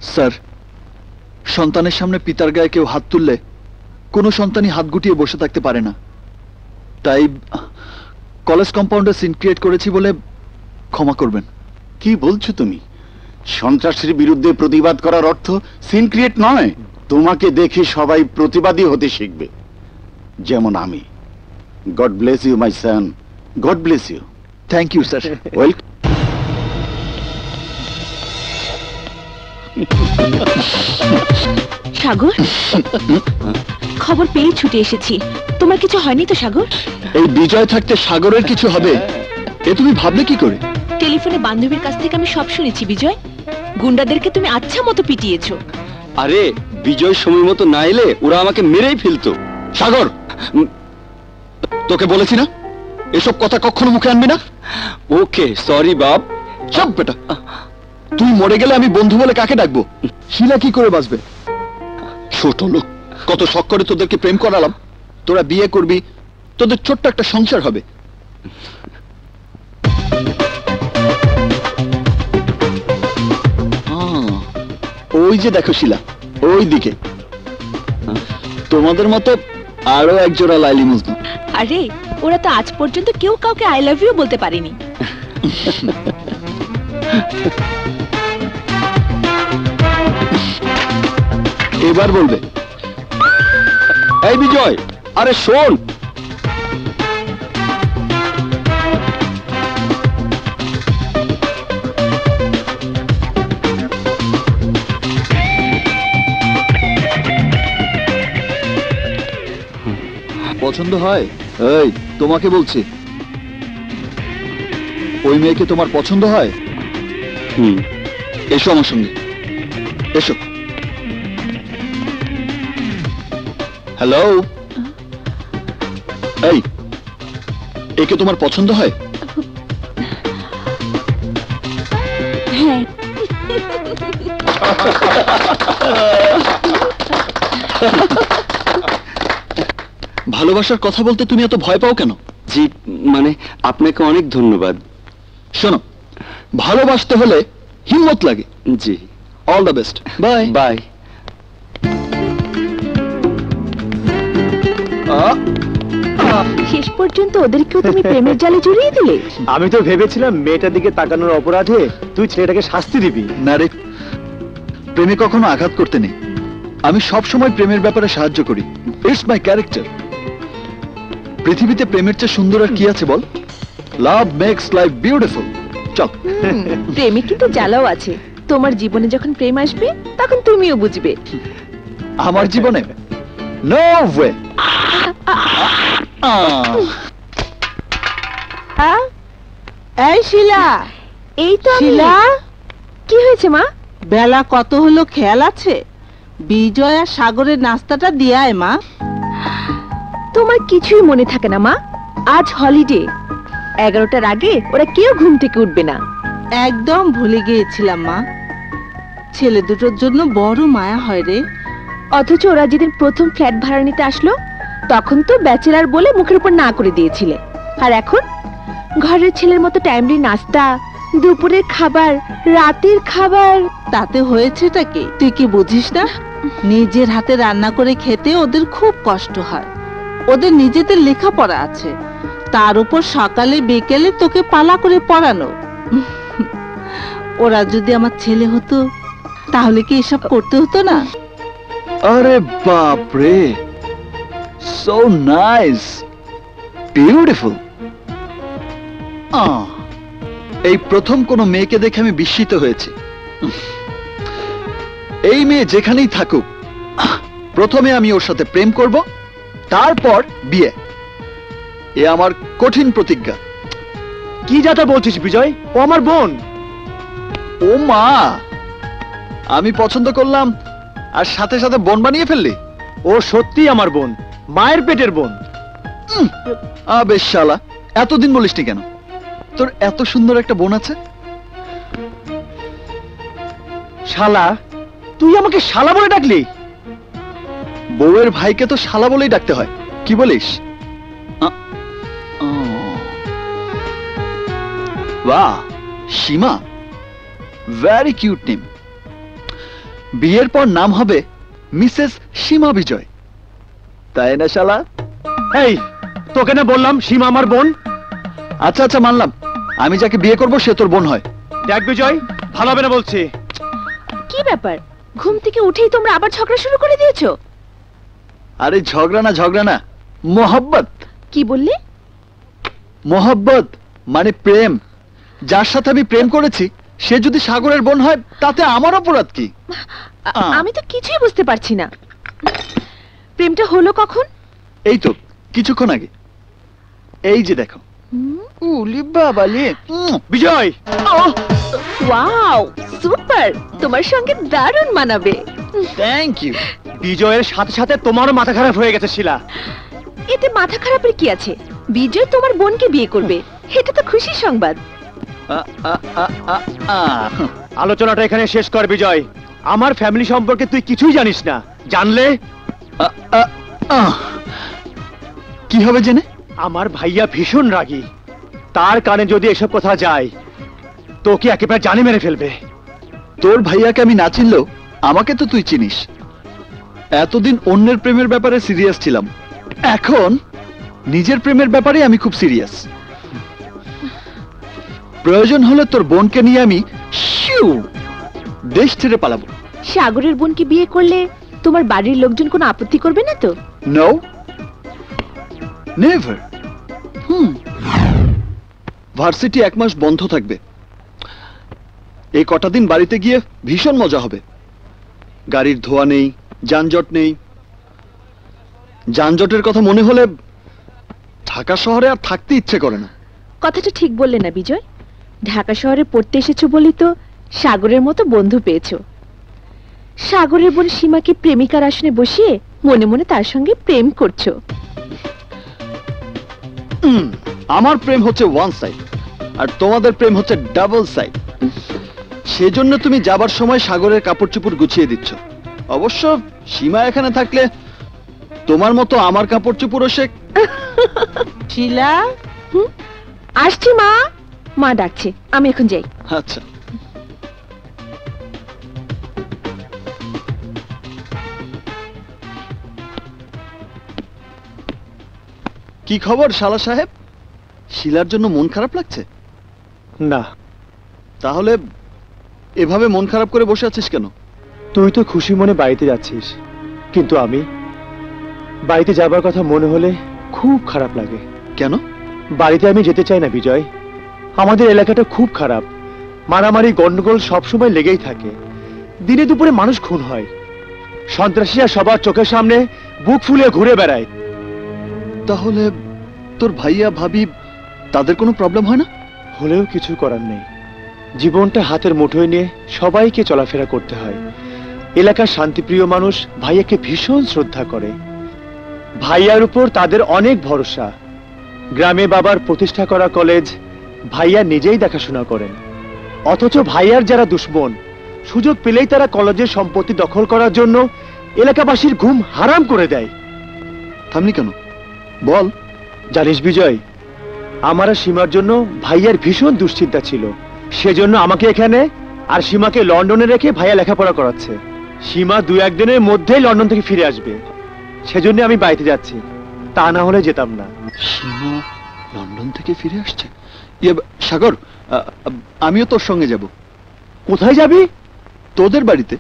Sir, সন্তানের সামনে পিতার গায়ে কেউ হাত তুললে কোনো সন্তানই হাত গুটিয়ে বসে থাকতে পারে না। তাই কলেজ কম্পাউন্ডে সিন ক্রিয়েট করেছি বলে ক্ষমা করবেন। কি বলছো তুমি? সন্ত্রাসের বিরুদ্ধে প্রতিবাদ করার অর্থ সিন ক্রিয়েট নয়। তোমাকে দেখে সবাই প্রতিবাদী হতে শিখবে, যেমন আমি। God bless you my son, God bless you. Thank you sir. Welcome. Sagar, খবর পেয়ে ছুটে এসেছি। তোমার কিছু হয়নি তো সাগর? এই বিজয় থাকতে সাগরের কিছু হবে এ তুমি ভাবলে কি করে? টেলিফোনে বান্ধবীর কাছ থেকে আমি সব শুনেছি বিজয়। গুন্ডাদেরকে তুমি আচ্ছা মতো পিটিয়েছো। আরে বিজয় সময় মতো না এলে ওরা আমাকে মেরেই ফেলতো। সাগর, তোকে বলেছি না এসব কথা কখনো মুখে আনবি না। ওকে সরি বাপ। সব বেটা, তুই মরে গেলে আমি বন্ধু বলে কাকে ডাকবো? শিলা কি করে বাঁচবে? ছোট লোক, কত শখ করে তোদেরকে প্রেম করালাম, তোরা বিয়ে করবি, তোদের ছোট্ট একটা সংসার হবে। ওই যে দেখো শিলা, ওই দিকে তোমাদের মতো আরো একজোড়া লাইলি মজনু। আরে ওরা তো আজ পর্যন্ত কেউ কাউকে আই লাভ ইউ বলতে পারেনি। এবার বলবে। এই বিজয়, আরে শোন। পছন্দ হয়? এই তোমাকে বলছি, ওই মেয়েকে তোমার পছন্দ হয়? এসো আমার সঙ্গে, এসো। হ্যালো, এই একে তোমার পছন্দ হয়? হ্যাঁ। ভালোবাসার কথা বলতে তুমি এত ভয় পাও কেন? জি মানে আপনাকে অনেক ধন্যবাদ। শোনো, ভালোবাসতে হলে হিম্মত লাগে। জি, all the best. Bye bye. শেষ পর্যন্ত ওদেরকেও তুমি প্রেমের জালে জড়িয়ে দিলে। আমি তো ভেবেছিলাম মেয়েটার দিকে তাকানোর অপরাধে তুই ছেলেটাকে শাস্তি দিবি। না রে, প্রেমে কখনো আঘাত করতে নেই। আমি সব সময় প্রেমের ব্যাপারে সাহায্য করি। It's my character. পৃথিবীতে প্রেমের চেয়ে সুন্দর আর কি আছে বল? লাভ মেক্স লাইফ বিউটিফুল। চল। প্রেমে কিন্তু জ্বালাও আছে। তোমার জীবনে যখন প্রেম আসবে তখন তুমিও বুঝবে। আমার জীবনে নো ওয়ে। এই শিলা, এই তো শিলা, কি হয়েছে মা? বেলা কত হলো খেয়াল আছে? বিজয় আর সাগরের নাস্তাটা দিয়ে আয় মা। তোমার কিছুই মনে থাকে না মা। আজ হলিডে, 11টার আগে ওরা কেউ ঘুম থেকে উঠবে না। একদম ভুলে গিয়েছিলাম মা। ছেলে দুটোর জন্য বড় মায়া হয় রে। অথচ ওরা যেদিন প্রথম ফ্ল্যাট ভাড়া নিতে আসলো তখন তো ব্যাচেলার বলে মুখের উপর না করে দিয়েছিলে। আর এখন ঘরের ছেলের মতো টাইমলি নাস্তা, দুপুরের খাবার, রাতের খাবার। তাতে হয়েছেটা কি? তুই কি বুঝিস না? নিজের হাতে রান্না করে খেতে ওদের খুব কষ্ট হয়। ওদের নিজেদের লেখাপড়া আছে, তার উপর সকালে বিকেলে তোকে পালা করে পড়ানো। ওরা যদি আমার ছেলে হতো তাহলে কি এসব করতে হতো না? আরে বাপ রে, সো নাইস, বিউটিফুল। এই প্রথম কোন মেয়েকে দেখে আমি বিস্মিত হয়েছি। এই মেয়ে যেখানেই থাকুক, প্রথমে আমি ওর সাথে প্রেম করব, তারপর বিয়ে। এ আমার কঠিন প্রতিজ্ঞা। কি যাতা বলছিস বিজয়? ও আমার বোন। ও মা, আমি পছন্দ করলাম আর সাথে সাথে বোন বানিয়ে ফেললি? ও সত্যি আমার বোন, মায়ের পেটের বোন। বেশ শালা, এতদিন বলিসনি কেন? তোর এত সুন্দর একটা বোন আছে। শালা, তুই আমাকে শালা বলে ডাকলি? বউয়ের ভাইকে তো শালা বলেই ডাকতে হয়, কি বলিস? বাহ, সীমা, ভেরি কিউট নেম। বিয়ের পর নাম হবে মিসেস সীমা বিজয়, তাই না শালা? এই, তোকে না বললাম সীমা আমার বোন? আচ্ছা আচ্ছা মানলাম, আমি যাকে বিয়ে করব সে তোর বোন হয়। দেখ বিজয়, ভালো হবে না বলছি। কি ব্যাপার, ঘুম থেকে উঠেই তোমরা আবার ঝগড়া শুরু করে দিয়েছো? আরে ঝগড়া না, মোহব্বত। কি বললে? মোহব্বত মানে প্রেম। যার সাথে আমি প্রেম করেছি সে যদি সাগরের বোন হয় তাতে আমার অপরাধ কি? আমি তো কিছুই বুঝতে পারছি না। প্রেমটা হলো কখন? এই তো কিছুক্ষণ আগে। এই যে দেখো। উলি বাবালি। বিজয়, ওয়াও, সুপার, তোমার সঙ্গে দারুণ মানাবে। Thank you. বিজয়ের সাথে সাথে তোমারও মাথা খারাপ হয়ে গেছে শিলা। এতে মাথা খারাপের কি আছে? বিজয় তোমার বোনকে বিয়ে করবে, এটা তো খুশির সংবাদ। আলোচনাটা এখানে শেষ কর বিজয়। আমার ফ্যামিলি সম্পর্কে তুই কিছুই জানিস না, জানলে কি হবে জেনে? আমার ভাইয়া ভীষণ রাগী, তার কানে যদি এসব কথা যায় তোকে একেবারে জানে মেরে ফেলবে। তোর ভাইয়াকে আমি না চিনলেও আমাকে তো তুই চিনিস। এতদিন অন্যের প্রেমের ব্যাপারে সিরিয়াস ছিলাম, এখন নিজের প্রেমের ব্যাপারে আমি খুব সিরিয়াস। প্রয়োজন হলে তোর বোনকে নিয়ে আমি দেশ ছেড়ে পালাবো। সাগরের বোনকে বিয়ে করলে তোমার বাড়ির লোকজন কোনো আপত্তি করবে না তো? No, never. ভার্সিটি 1 মাস বন্ধ থাকবে। এই কটা দিন বাড়িতে গিয়ে ভীষণ মজা হবে। গাড়ির ধোয়া নেই, যানজট নেই। যানজটের কথা মনে হলে ঢাকা শহরে আর থাকতে ইচ্ছে করে না। কথাটা ঠিক বললে না বিজয়? ঢাকা শহরে পড়তে এসেছো বলেই তো সাগরের মতো বন্ধু পেয়েছো। সাগরের বোন সীমাকে প্রেমিকার আসনে বসিয়ে মনে মনে তার সঙ্গে প্রেম করছো। আমার প্রেম হচ্ছে ওয়ান সাইড, আর তোমাদের প্রেম হচ্ছে ডাবল সাইড। সেজন্য তুমি যাবার সময় সাগরের কাপড় চোপড় গুছিয়ে দিচ্ছ। অবশ্য সীমা এখানে থাকলে তোমার মতো আমার কাপড় চোপড়ও সে। শিলা, আসছি মা, মা ডাকছে, আমি এখন যাই। আচ্ছা। কি খবর শালা সাহেব? শিলার জন্য মন খারাপ লাগছে? না। তাহলে এভাবে মন খারাপ করে বসে আছিস কেন? তুই তো খুশি মনে বাড়িতে যাচ্ছিস, কিন্তু আমি বাড়িতে যাবার কথা মনে হলে খুব খারাপ লাগে। কেন? বাড়িতে আমি যেতে চাই না বিজয়। আমাদের এলাকাটা খুব খারাপ, মারামারি গন্ডগোল সবসময় লেগেই থাকে। দিনে দুপুরে মানুষ খুন হয়, সন্ত্রাসীরা সবার চোখের সামনে বুক ফুলিয়ে ঘুরে বেড়ায়। তাহলে তোর ভাইয়া ভাবি তাদের কোনো প্রবলেম হয় না? হলেও কিছু করার নেই, জীবনটা হাতের মুঠোয় নিয়ে সবাইকে চলাফেরা করতে হয়। এলাকার শান্তিপ্রিয় মানুষ ভাইয়াকে ভীষণ শ্রদ্ধা করে। ভাইয়ার উপর তাদের অনেক ভরসা। গ্রামে বাবার প্রতিষ্ঠা করা কলেজ ভাইয়া নিজেই দেখাশোনা করেন, অথচ ভাইয়ার যারা দুশ্মন সুযোগ পেলেই তারা কলেজের সম্পত্তি দখল করার জন্য এলাকাবাসীর ঘুম হারাম করে দেয়। থামলি কেন, বল। জানিস বিজয়, আমার আর সীমার জন্য ভাইয়ার ভীষণ দুশ্চিন্তা ছিল। সেজন্য আমাকে এখানে আর সীমাকে লন্ডনে রেখে ভাইয়া লেখাপড়া করাচ্ছে। সীমা 2-1 দিনের মধ্যেই লন্ডন থেকে ফিরে আসবে, সেজন্য আমি বাড়িতে যাচ্ছি, তা না হলে যেতাম না। সীমা লন্ডন থেকে ফিরে আসছে? সাগর, আমিও তোর সঙ্গে যাব। কোথায় যাবি? তোদের বাড়িতে।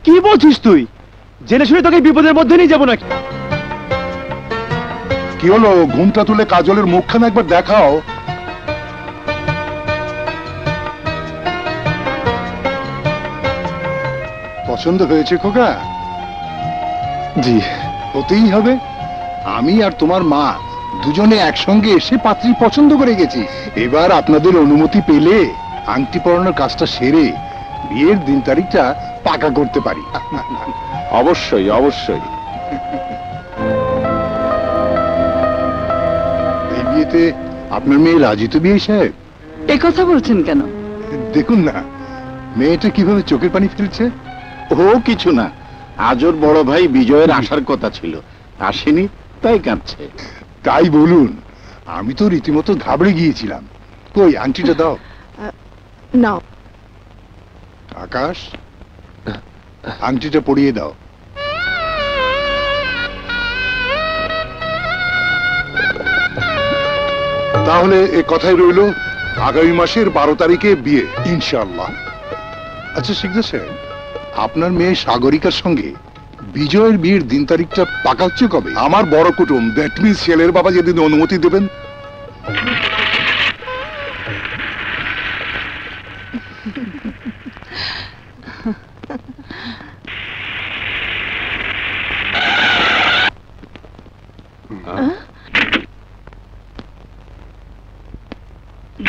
কি বলছিস তুই? জেনে শুনে তোকে বিপদের মধ্যে নিয়ে যাবো নাকি? কি হলো, ঘুমটা তুলে কাজলের মুখখানা একবার দেখাও। পছন্দ হয়েছে খোকা? জি। হতেই হবে। আমি আর তোমার মা দুজনে একসঙ্গে এসে পাত্রী পছন্দ করে গেছি। এবার আপনাদের অনুমতি পেলে আংটি পরানোর কাজটা সেরে বিয়ের দিন তারিখটা পাকা করতে পারি। অবশ্যই অবশ্যই। এই বিয়েতে আপনার মেয়ে রাজি তো বিয়ে সাহেব? এ কথা বলছেন কেন? দেখুন না মেয়েটা কিভাবে চোখের পানি ফেলছে। ও কিছু না, আজ ওর বড় ভাই বিজয়ের আসার কথা ছিল, আসেনি তাই কাঁদছে। তাই বলুন, আমি তো রীতিমতো ঘাবড়ে গিয়েছিলাম। কই আংটিটা দাও। নাও। আকাশ, আংটিটা পরিয়ে দাও। তাহলে এ কথাই রইল, আগামী মাসের 12 তারিখে বিয়ে ইনশাআল্লাহ। আচ্ছা শিকদার সাহেব, আপনার মেয়ে সাগরিকার সঙ্গে বিজয়ের বিয়ের দিন তারিখটা পাকা হচ্ছে কবে? আমার বড় কুটুম, দ্যাট মিন্স ছেলের বাবা যেদিন অনুমতি দেবেন।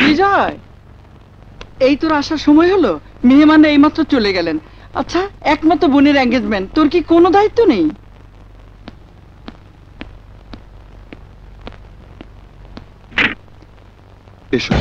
বিজয়, এই তোর আসার সময় হলো? মেহমান এইমাত্র চলে গেলেন। আচ্ছা, একমাত্র বোনের এঙ্গেজমেন্ট, তোর কি কোনো দায়িত্ব নেই? এসো।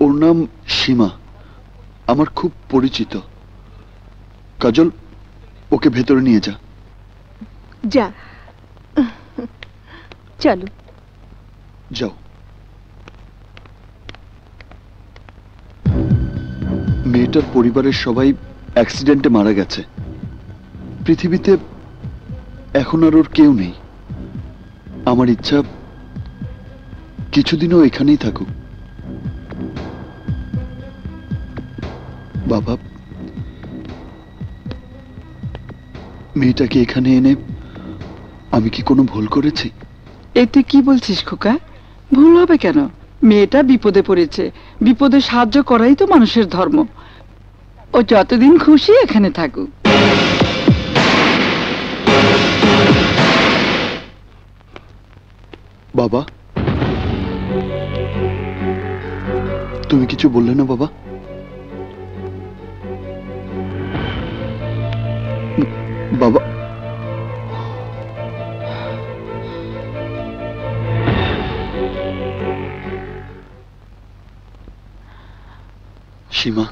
ওর নাম সীমা, আমার খুব পরিচিত। কাজল, ওকে ভেতরে নিয়ে যা। যা, চলো। যাও। মেয়েটার পরিবারের সবাই অ্যাক্সিডেন্টে মারা গেছে। পৃথিবীতে এখন আর ওর কেউ নেই। আমার ইচ্ছা কিছুদিনও এখানেই থাকুক। বাবা, মেয়েটাকে এখানে এনে আমি কি কোনো ভুল করেছি? এতে কি বলছিস খোকা? ভুল হবে কেন? মেয়েটা বিপদে পড়েছে, বিপদে সাহায্য করাই তো মানুষের ধর্ম। ও যতদিন খুশি এখানে থাকুক। বাবা, তুমি কিছু বললে না বাবা? বাবা, সীমা,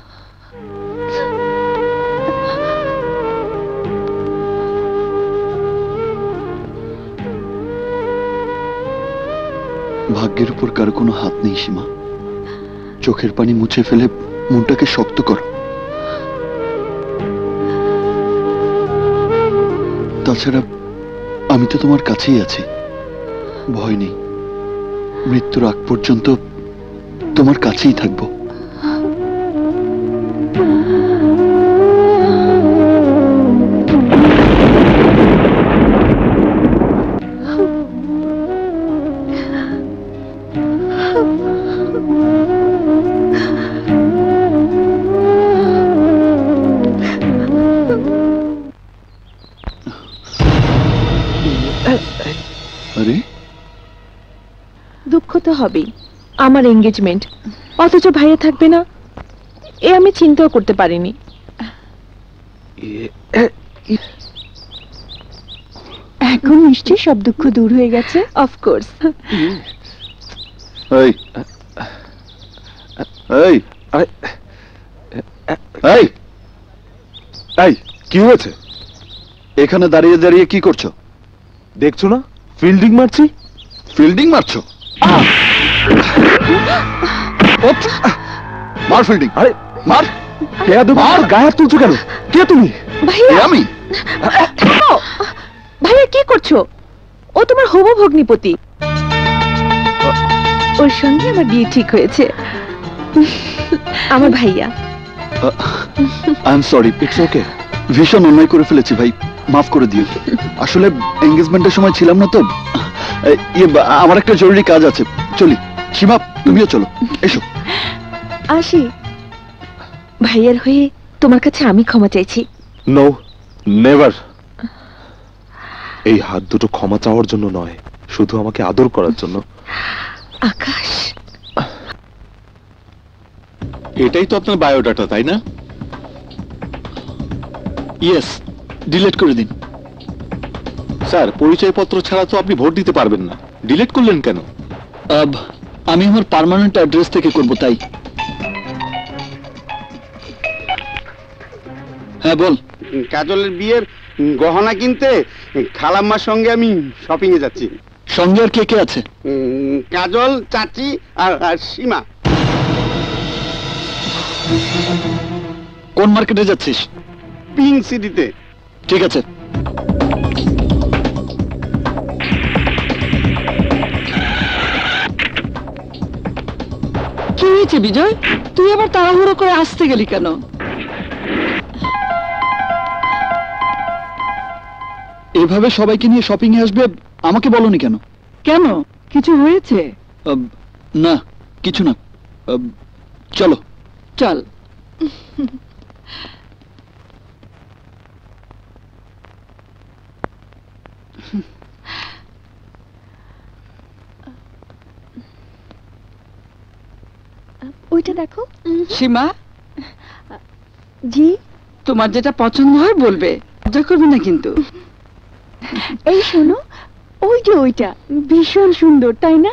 ভাগ্যের উপর কারো কোনো হাত নেই সীমা। চোখের পানি মুছে ফেলে মনটাকে শক্ত করো। তাছাড়া আমি তো তোমার কাছেই আছি, ভয় নেই। মৃত্যুর আগ পর্যন্ত তোমার কাছেই থাকবো। আরে, দুঃখ তো হবেই, আমার এঙ্গেজমেন্ট, অথচ ভাইয়া থাকবে না। এ আমি চিন্তাও করতে পারিনি। এখন নিশ্চয়ই সব দুঃখ দূর হয়ে গেছে। অফকোর্স। এই এই এই এই, কি হয়েছে? এখানে দাঁড়িয়ে দাঁড়িয়ে কি করছো? দেখছো না ফিল্ডিং মারছি? ফিল্ডিং মারছো? মার ফিল্ডিং। আরে মার। মার, গায়ে হাত তুলছো কেন? কে তুমি? ভাইয়া, আমি। থামো। ভাইয়া কি করছো? ও তোমার হবু ভগ্নিপতি। ওর সঙ্গে আমার বিয়ে ঠিক হয়েছে। আমার ভাইয়া। I am sorry. It's okay. ভীষণ অন্যায় করে ফেলেছি ভাই, মাফ করে দিও। আসলে এঙ্গেজমেন্টের সময় ছিলাম না তো। আমার একটা জরুরি কাজ আছে, চলি। সীমা, তুমিও চলো, এসো। আসি। ভাইয়ার হয়ে তোমার কাছে আমি ক্ষমা চাইছি। No, never. এই হাত দুটো ক্ষমা চাওয়ার জন্য নয়, শুধু আমাকে আদর করার জন্য। আকাশ, এটাই তো আপনার বায়োডাটা, তাই না? ইয়েস, ডিলিট করে দিন। স্যার, পরিচয়পত্র ছাড়া তো আপনি ভোট দিতে পারবেন না। ডিলিট করলেন কেন? আমি আমার পার্মানেন্ট অ্যাড্রেস থেকে করব, তাই। হ্যাঁ বল। কাজলের বিয়ের গহনা কিনতে খালাম্মার সঙ্গে আমি শপিং এ যাচ্ছি। সঙ্গে আর কে কে আছে? কাজল, চাচি আর সীমা। কোন মার্কেটে যাচ্ছিস? পিঙ্ক সিটিতে। ঠিক আছে। কি হয়েছে বিজয়, তুই আবার তাড়াহুড়ো করে আসতে গেলি কেন? এভাবে সবাইকে নিয়ে শপিং এ আসবে, আমাকে বলনি কেন? কেন, কিছু হয়েছে? না, কিছু না। চলো। চল। ওইটা দেখো। সীমা, জি। তোমার যেটা পছন্দ হয় বলবে, লজ্জা করবে না কিন্তু। এই শোনো, ওই যে ওইটা ভীষণ সুন্দর, তাই না?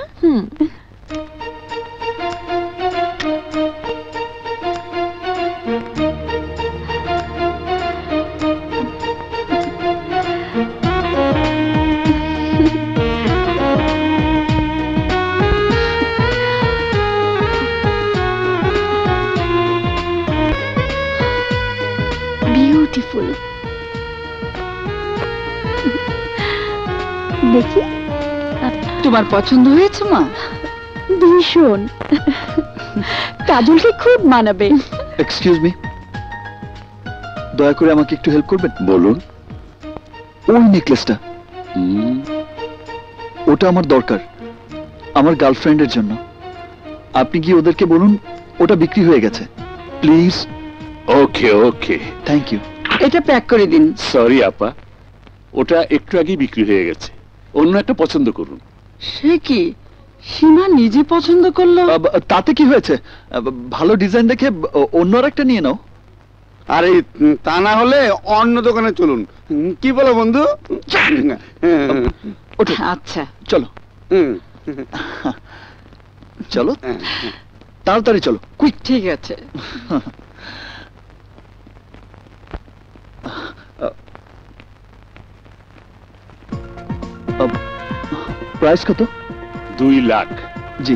বিউটিফুল। দেখি, তোমার পছন্দ হয়েছে মা? ভীষণ। কাজলকে খুব মানাবে। এক্সকিউজ মি, দয়া করে আমাকে একটু হেল্প করবেন? বলুন। ওই নেকলেসটা, ওটা আমার দরকার, আমার গার্লফ্রেন্ডের জন্য। আপনি কি ওদেরকে বলুন ওটা বিক্রি হয়ে গেছে, please. Okay okay, thank you. এটা প্যাক করে দিন। সরি আপা, ওটা একটু আগেই বিক্রি হয়ে গেছে, অন্য একটা পছন্দ করুন। সে কি, সীমা নিজে পছন্দ করলো? তাতে কি হয়েছে? ভালো ডিজাইন দেখে অন্য একটা নিয়ে নাও। আরে তা না হলে অন্য দোকানে চলুন, কি বলো বন্ধু? ওঠো, আচ্ছা চলো। চলো তাড়াতাড়ি চলো, কুইক। ঠিক আছে। প্রাইস কত? 2 লাখ। জি,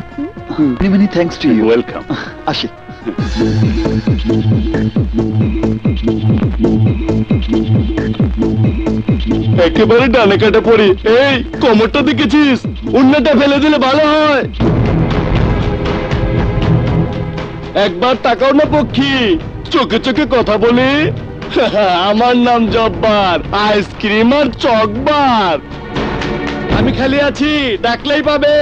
many many thanks to you. Welcome. আসি। একেবারে ডানে কাটা পড়ি। এই কোমরটা দেখেছিস? উন্নাটা ফেলে দিলে ভালো হয়। একবার তাকাও না পক্ষী, চোখে চোখে কথা বলি। আমার নাম জব্বার, আইসক্রিম আর চকবার। আমি খালি আছি, ডাকলেই পাবে।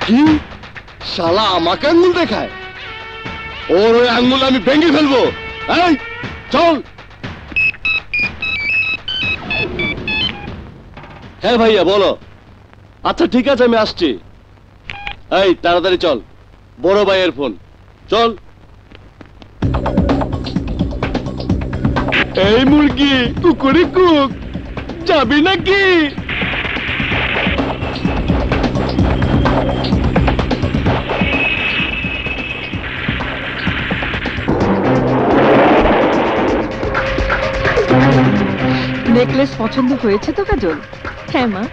কি শালা আমাকে আঙ্গুল দেখায়? ওর ওই আঙ্গুল আমি ভেঙে ফেলবো। এই চল। হ্যাঁ ভাইয়া বলো। আচ্ছা ঠিক আছে, আমি আসছি। এই তাড়াতাড়ি চল, বড় ভাইয়ের ফোন। চল। এই মুরগি কুকুরি কুক, যাবি নাকি? নেকলেস পছন্দ হয়েছে তো কাজল? হ্যাঁ মা।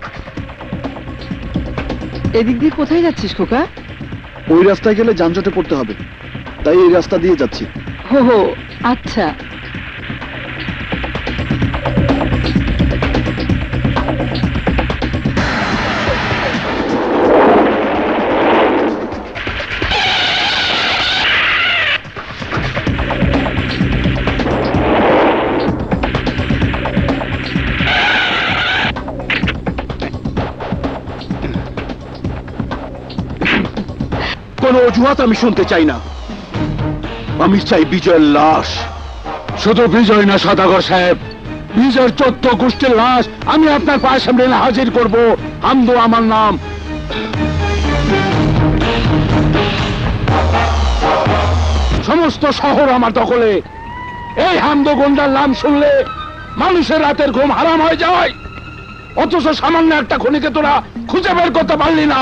এদিক দিয়ে কোথায় যাচ্ছিস খোকা? ওই রাস্তায় গেলে যানজটে পড়তে হবে, তাই এই রাস্তা দিয়ে যাচ্ছি। হো হো, আচ্ছা। কোনো অজুহাত আমি শুনতে চাই না। আমি চাই বিজয়ের লাশ। শুধু বিজয় না সদাগর সাহেব, বিজয়ের 14 গোষ্ঠীর লাশ আমি আপনার পায়ের সামনে হাজির করব। হামদু আমার নাম। সমস্ত শহর আমার দখলে। এই হামদো গুন্ডার নাম শুনলে মানুষের রাতের ঘুম হারাম হয়ে যায়, অথচ সামান্য একটা খুনিকে তোরা খুঁজে বের করতে পারলি না।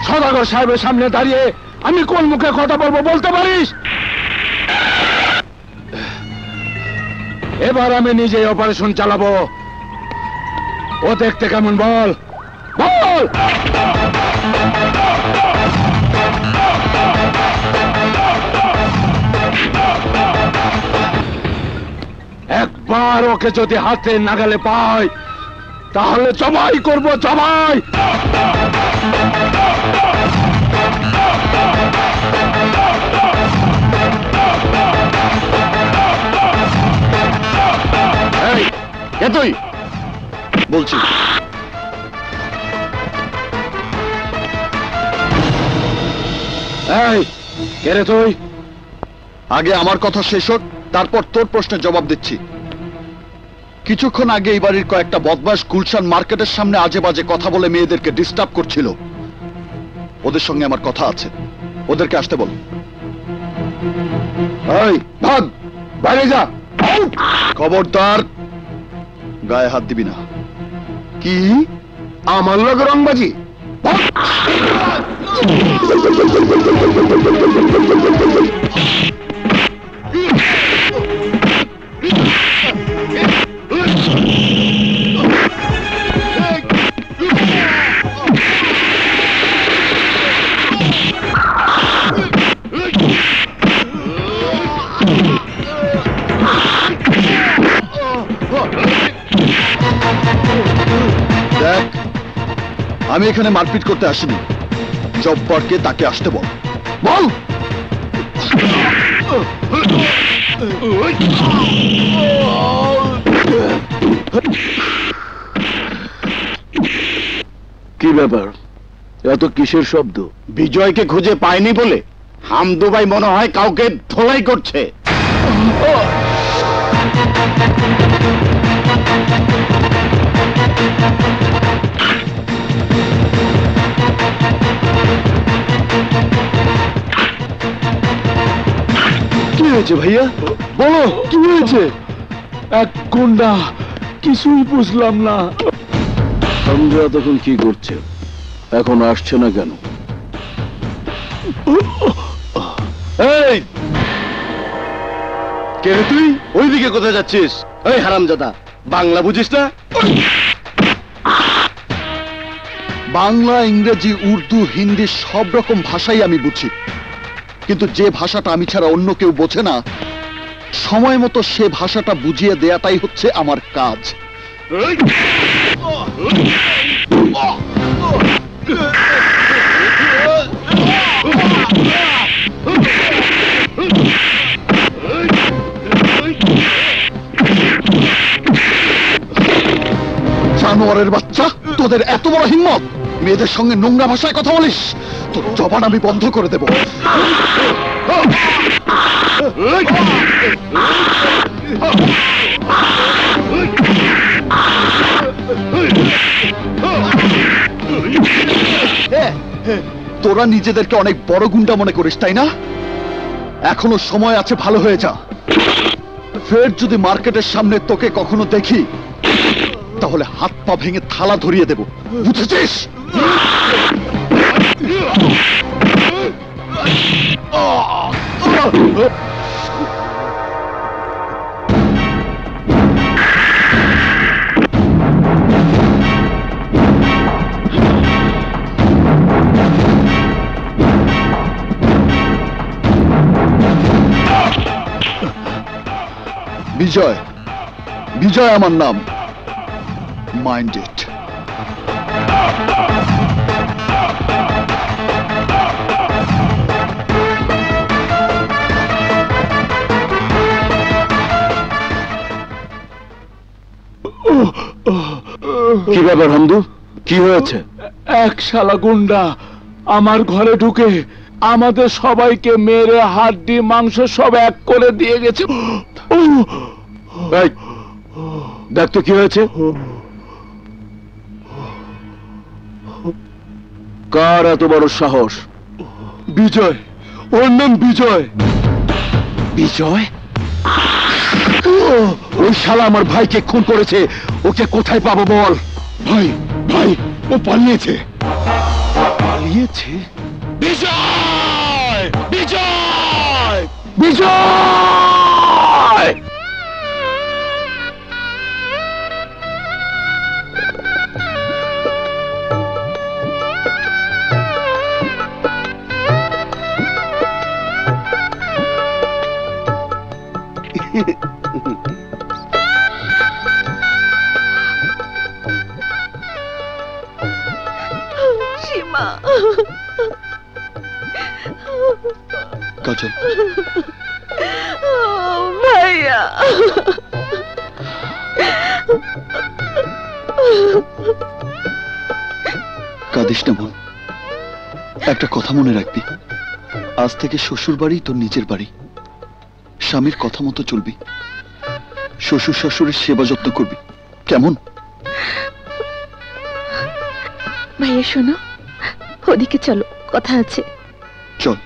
সদাগর সাহেবের সামনে দাঁড়িয়ে আমি কোন মুখে কথা বলবো বলতে পারিস? এবার আমি নিজে অপারেশন চালাবো। ও দেখতে কেমন বল বল। একবার ওকে যদি হাতে নাগালে পাই তাহলে জবাই করবো, জবাই। এই, কে তুই? বলছি এই, কে রে তুই? আগে আমার কথা শেষ হোক, তারপর তোর প্রশ্নের জবাব দিচ্ছি। কিছুক্ষণ আগে এই বাড়ির কয়েকটা বদমাশ গুলশান মার্কেটের সামনে আজে বাজে কথা বলে মেয়েদেরকে ডিস্টার্ব করছিল। ওদের সঙ্গে আমার কথা আছে, ওদেরকে আসতে বল। এই, ভাগ, বাইরে যা। খবরদার গায়ে হাত দিবি না। কি আমার লোক রংবাজি? দেখ, আমি এখানে মারপিট করতে আসিনি। জব্বারকে তাকে আসতে বল। বল। কি ব্যাপার, এত কিসের শব্দ? বিজয়কে খুঁজে পায়নি বলে হামদু ভাই মনে হয় কাউকে ধোলাই করছে। কি হয়েছে ভাইয়া, বলো কি হয়েছে? এক গুন্ডা, কিছুই বুঝলাম না। হামজা তখন কি করছে, এখন আসছে না কেন? এই, কে রে তুই? ওইদিকে কোথায় যাচ্ছিস? এই হারামজাদা, বাংলা বুঝিস না? বাংলা, ইংরেজি, উর্দু, হিন্দি সব রকম ভাষাই আমি বুঝি, কিন্তু যে ভাষাটা আমি ছাড়া অন্য কেউ বোঝে না, সময় মতো সে ভাষাটা বুঝিয়ে দেয়াটাই হচ্ছে আমার কাজ। জানোয়ারের বাচ্চা, তোদের এত বড় হিম্মত, মেয়েদের সঙ্গে নোংরা ভাষায় কথা বলিস? তোর জবান আমি বন্ধ করে দেব। তোরা নিজেদেরকে অনেক বড় গুন্ডা মনে করিস, তাই না? এখনো সময় আছে, ভালো হয়ে যা। ফের যদি মার্কেটের সামনে তোকে কখনো দেখি তাহলে হাত পা ভেঙে থালা ধরিয়ে দেব, বুঝেছিস? বিজয়, বিজয় আমার নাম। Mind it. কি ব্যাপার হামদু, কি হয়েছে? এক শালা গুন্ডা আমার ঘরে ঢুকে আমাদের সবাইকে মেরে হাড্ডি মাংস সব এক করে দিয়ে গেছে। এই, দেখ তো কি হয়েছে। কার এত বড় সাহস? বিজয়, ওর নাম বিজয়। বিজয়? ওই শালা আমার ভাইকে খুন করেছে, ওকে কোথায় পাবো বল? ভাই ভাই ও পালিয়েছে। পালিয়েছে? বিজয়! বিজয়! বিজয়! সীমা, কাজল, ভাইয়া। কাঁদিস না বোন, একটা কথা মনে রাখবি, আজ থেকে শ্বশুর বাড়ি তোর নিজের বাড়ি। স্বামীর কথা মতো চলবি, শ্বশুর শাশুড়ির সেবা যত্ন করবি, কেমন? ভাইয়া শোনো, ওদিকে চলো, কথা আছে। চল।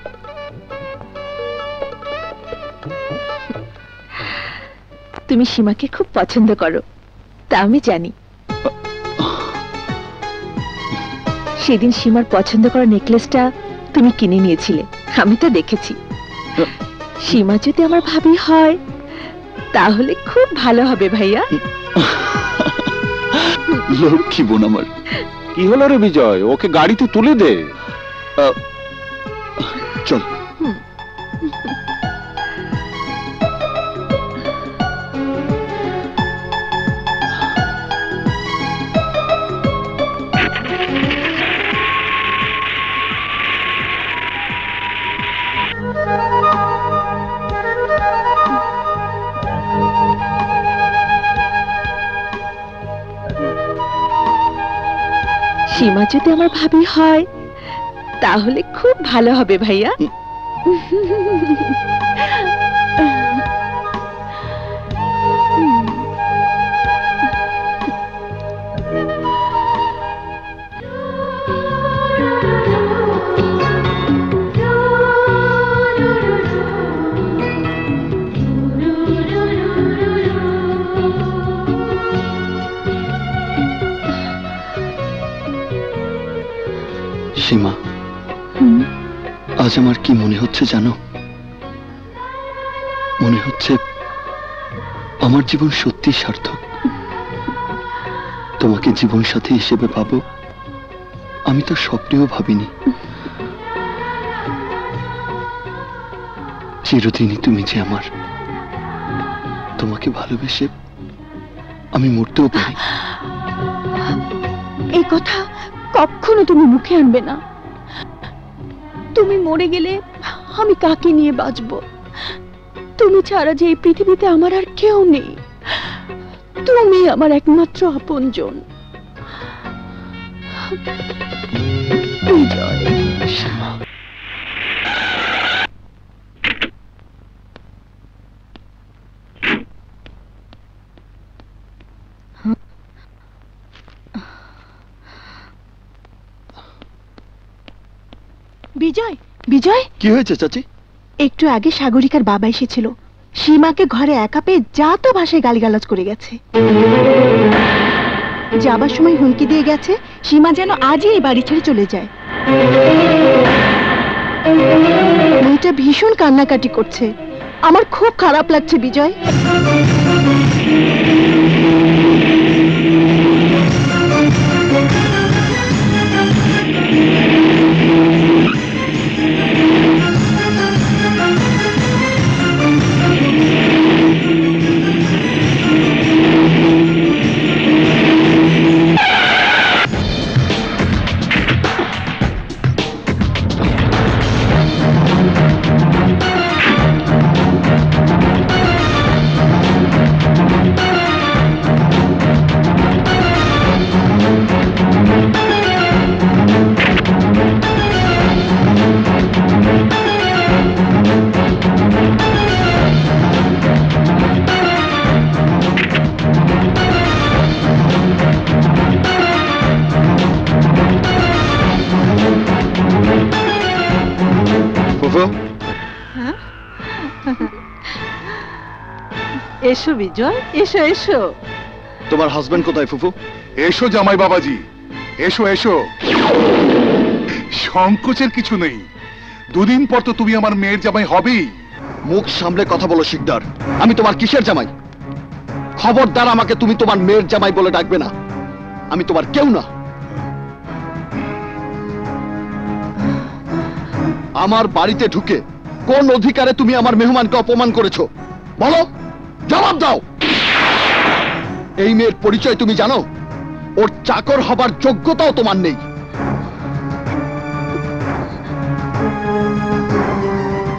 তুমি সীমাকে খুব পছন্দ করো, তা আমি জানি। সেদিন সীমার পছন্দ করা নেকলেসটা তুমি কিনে নিয়েছিলে, আমি তো দেখেছি। সীমা যদি আমার ভাবি হয় তাহলে খুব ভালো হবে ভাইয়া। লক্ষ্মী বোন আমার। কি হলো রে বিজয়, ওকে গাড়িতে তুলে দে। চল। সীমা যদি আমার ভাবি হয় তাহলে খুব ভালো হবে ভাইয়া। সীমা, আজ আমার কি মনে হচ্ছে জানো? মনে হচ্ছে আমার জীবন সত্যি সার্থক। তোমাকে জীবন সাথী হিসেবে পাবো আমি তো স্বপ্নেও ভাবিনি। চিরদিনই তুমি যে আমার। তোমাকে ভালোবেসে আমি মরতেও পারি। এই কথা কখনো তুমি মুখে আনবে না। তুমি মরে গেলে আমি কাকে নিয়ে বাঁচব? তুমি ছাড়া যে এই পৃথিবীতে আমার আর কেউ নেই। তুমি আমার একমাত্র আপনজন। বিজয়। বিজয়, বিজয়, কি হয়েছে চাচি? একটু আগে সাগরিকার বাবা এসেছিল। সীমাকে ঘরে একা পেয়ে যা তা ভাষায় গালিগালাজ করে গেছে। যাবার সময় হুমকি দিয়ে গেছে সীমা যেন আজই এই বাড়ি ছেড়ে চলে যায়। মেয়েটা ভীষণ কান্নাকাটি করছে। আমার খুব খারাপ লাগছে বিজয়। এসো বিজয়, এসো এসো। তোমার হাজবেন্ড কোথায় ফুফু? এসো জামাই বাবাজি, এসো এসো। সংকোচের কিছু নেই, দুদিন পর তো তুমি আমার মেয়ের জামাই হবেই। মুখ সামলে কথা বলো শিকদার। আমি তোমার কিসের জামাই? খবরদার আমাকে তুমি তোমার মেয়ের জামাই বলে ডাকবে না। আমি তোমার কেউ না। আমার বাড়িতে ঢুকে কোন অধিকারে তুমি আমার মেহমানকে অপমান করেছো বলো, জবাব দাও। এই মেয়ের পরিচয় তুমি জানো? ওর চাকর হবার যোগ্যতাও তোমার নেই।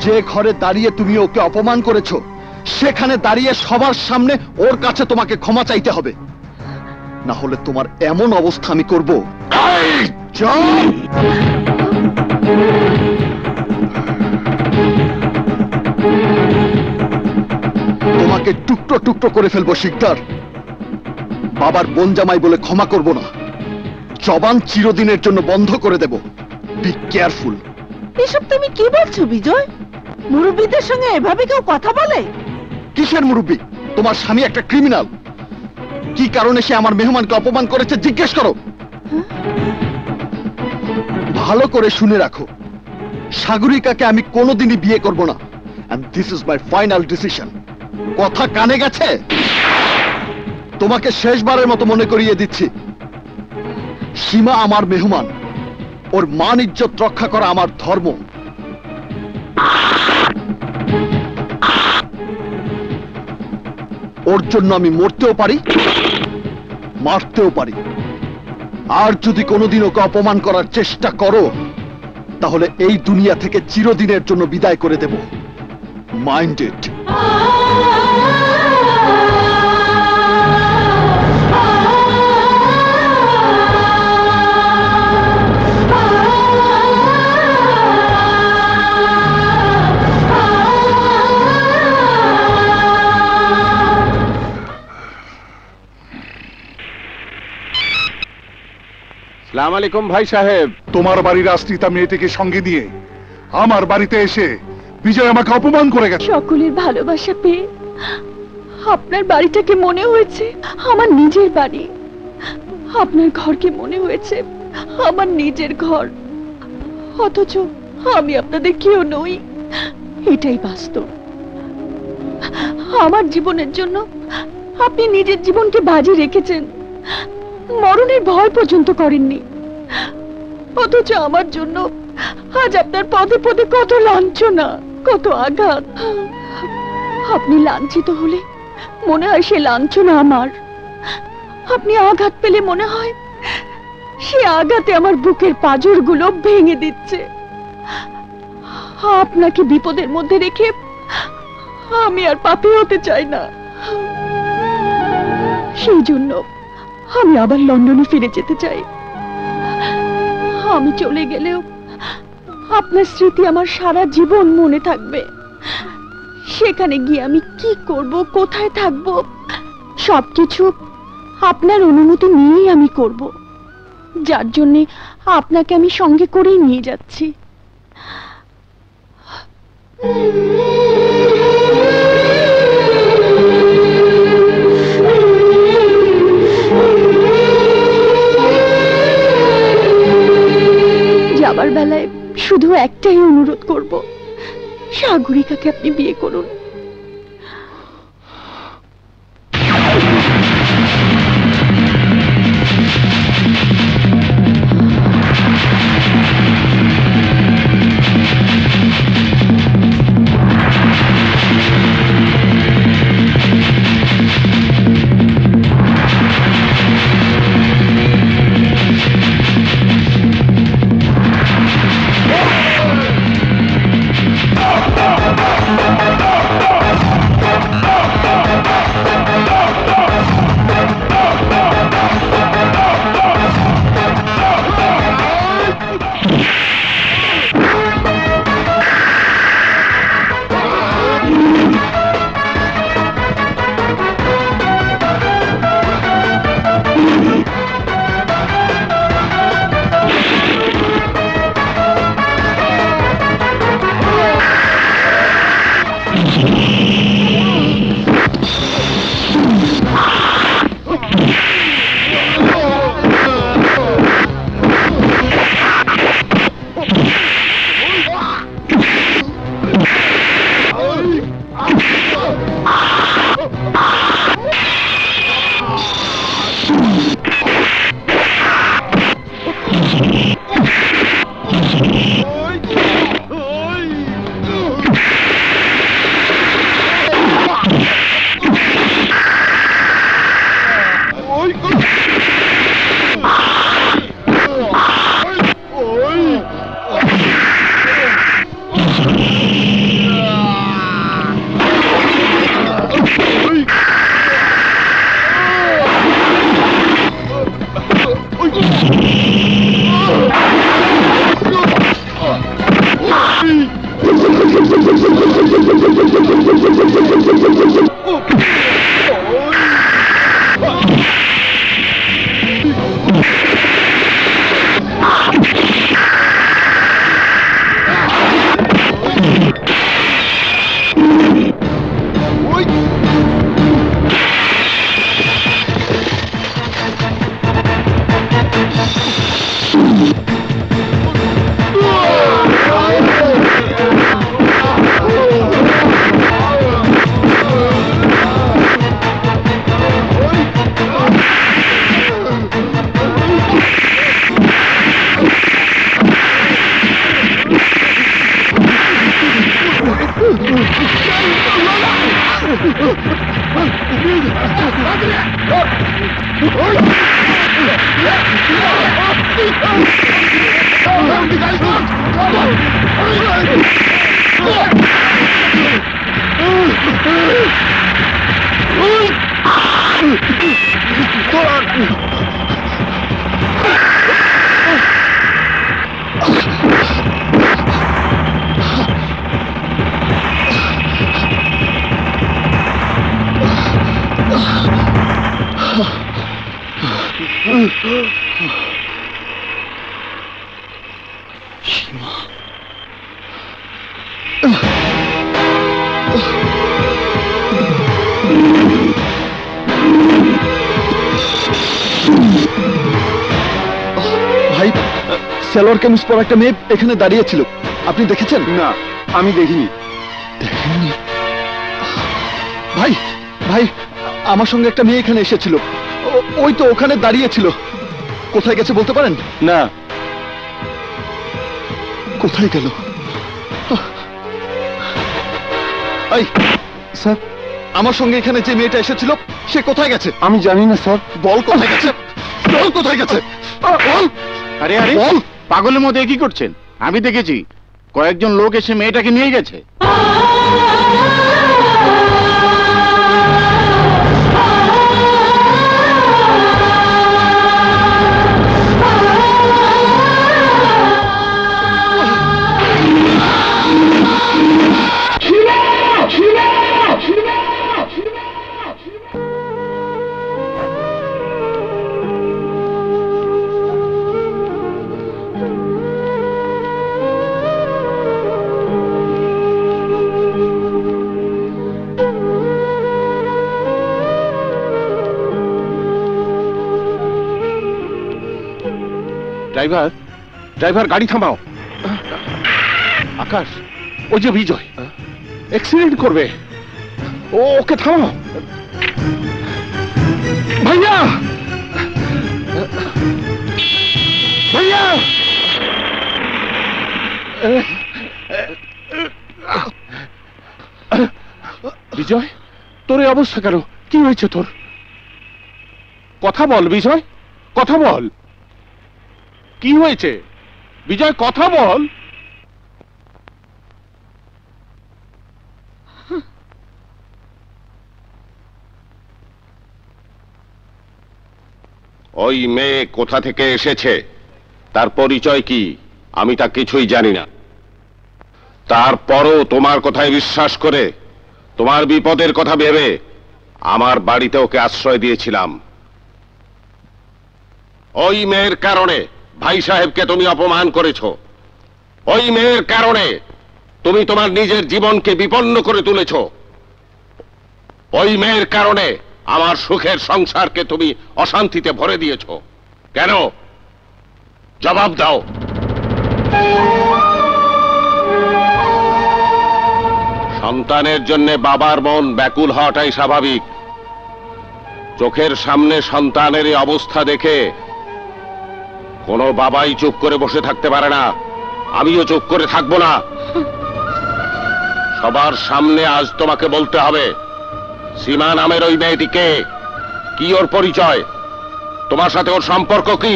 যে ঘরে দাঁড়িয়ে তুমি ওকে অপমান করেছো সেখানে দাঁড়িয়ে সবার সামনে ওর কাছে তোমাকে ক্ষমা চাইতে হবে, না হলে তোমার এমন অবস্থা আমি করব। তোমাকে টুকরো টুকরো করে ফেলবো শিকদার। বাবার বোন জামাই বলে ক্ষমা করব না, জবান চিরদিনের জন্য বন্ধ করে দেব। Be careful. এসব তুমি কি বলছো বিজয়? মুরব্বীদের সঙ্গে এভাবে কেউ কথা বলে? কিসের মুরব্বী? তোমার স্বামী একটা ক্রিমিনাল। কি কারণে সে আমার মেহমানকে অপমান করেছে জিজ্ঞেস করো। ভালো করে শুনে রাখো, সাগরিকাকে আমি কোনোদিনই বিয়ে করব না। and this is my final decision. কথা কানে গেছে? তোমাকে শেষবারের মতো মনে করিয়ে দিচ্ছি, সীমা আমার মেহমান, ওর মান ইজ্জত রক্ষা করা আমার ধর্ম। ওর জন্য আমি মরতেও পারি, মারতেও পারি। আর যদি কোনোদিন ওকে অপমান করার চেষ্টা করো তাহলে এই দুনিয়া থেকে চিরদিনের জন্য বিদায় করে দেব। মাইন্ডেড। সালাম আলাইকুম ভাই সাহেব। তোমার বাড়ির আশ্রিতা মেয়েটিকে সঙ্গে নিয়ে আমার বাড়িতে এসে বিজয় আমাকে অপমান করে গেছে। সকলের ভালোবাসা পেয়ে আপনার বাড়িটাকে মনে হয়েছে আমার নিজের বাড়ি, আপনার ঘরকে মনে হয়েছে আমার নিজের ঘর, অথচ আমি আপনাদের কেউ নই। এটাই বাস্তব। আমার জীবনের জন্য আপনি নিজের জীবনকে বাজি রেখেছেন, মরণের ভয় পর্যন্ত করেননি, অথচ আমার জন্য আজ আপনার পদে পদে কত লাঞ্ছনা, কত আঘাত। আপনি লাঞ্ছিত হলে মনে হয় সে লাঞ্ছনা আমার, আপনি আঘাত পেলে মনে হয় সে আঘাতে আমার বুকের পাঁজরগুলো ভেঙে দিচ্ছে। আপনাকে বিপদের মধ্যে রেখে আমি আর পাপী হতে চাই না। সেই জন্য আমি আবার লন্ডনে ফিরে যেতে চাই। আমি চলে গেলেও আপনার স্মৃতি আমার সারা জীবন মনে থাকবে। সেখানে গিয়ে আমি কি করব, কোথায় থাকব, সবকিছু আপনার অনুমতি নিয়েই আমি করব, যার জন্য আপনাকে আমি সঙ্গে করেই নিয়ে যাচ্ছি। যাবার বেলায় শুধু একটাই অনুরোধ করব, সাগরিকাকে আপনি বিয়ে করুন। ভাই, সালোয়ার কামিজ পরা একটা মেয়ে এখানে দাঁড়িয়ে ছিল, আপনি দেখেছেন? না, আমি দেখিনি। দেখেননি? ভাই ভাই, আমার সঙ্গে একটা মেয়ে এখানে এসেছিল, ওই তো ওখানে দাঁড়িয়ে ছিল। কোথায় গেছে বলতে পারেন? না। কোথায় গেল? এই স্যার, আমার সঙ্গে এখানে যে মেয়েটা এসেছিল সে কোথায় গেছে? আমি জানি না স্যার। বল কোথায় গেছে, বল কোথায় গেছে, বল। আরে আরে, পাগলের মধ্যে কি করছেন? আমি দেখেছি কয়েকজন লোক এসে মেয়েটাকে নিয়ে গেছে। ড্রাইভার, ড্রাইভার, গাড়ি থামাও। আকাশ, ওই যে বিজয় অ্যাক্সিডেন্ট করবে, ওকে থামাও। ভাইয়া, ভাইয়া, বিজয়, তোর এই অবস্থা কেন? কি হয়েছে তোর? কথা বল বিজয়, কথা বল। কি হয়েছে বিজয়, কথা বল। ওই মেয়ে কোথা থেকে এসেছে, তার পরিচয় কি, আমি তা কিছুই জানি না। তারপরও তোমার কথায় বিশ্বাস করে, তোমার বিপদের কথা ভেবে আমার বাড়িতে ওকে আশ্রয় দিয়েছিলাম। ওই মেয়ের কারণে ভাই সাহেবকে তুমি অপমান করেছ। ওই মেয়ের কারণে তুমি তোমার নিজের জীবনকে বিপন্ন করে তুলেছ। ওই মেয়ের কারণে আমার সুখের সংসারকে তুমি অশান্তিতে ভরে দিয়েছ। কেন? জবাব দাও। সন্তানের জন্য বাবার মন ব্যাকুল হওয়াটাই স্বাভাবিক। চোখের সামনে সন্তানের এই অবস্থা দেখে কোনো বাবাই চুপ করে বসে থাকতে পারে না, আমিও চুপ করে থাকবো না। সবার সামনে আজ তোমাকে বলতে হবে, সীমা নামের ওই মেয়েটিকে, কি ওর পরিচয়, তোমার সাথে ওর সম্পর্ক কি?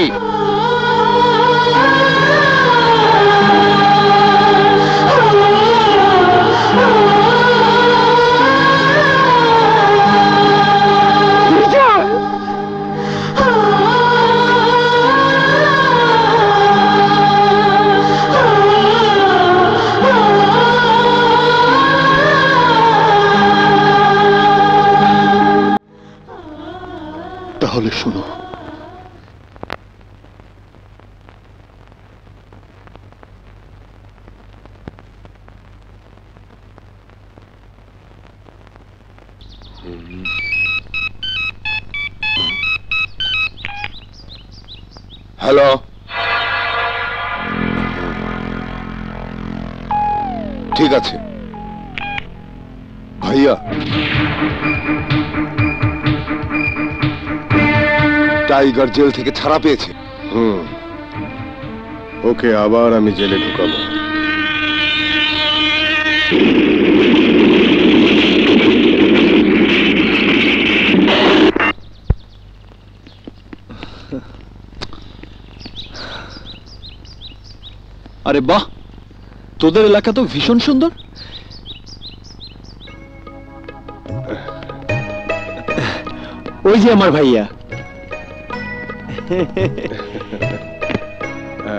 তাহলে শোনো, হ্যালো, ঠিক আছে ভাইয়া। টাইগার জেল থেকে ছাড়া পেয়েছে। ওকে আবার আমি জেলে ঢুকাবো। আরে বাহ, তোদের এলাকা তো ভীষণ সুন্দর। ওই যে আমার ভাইয়া।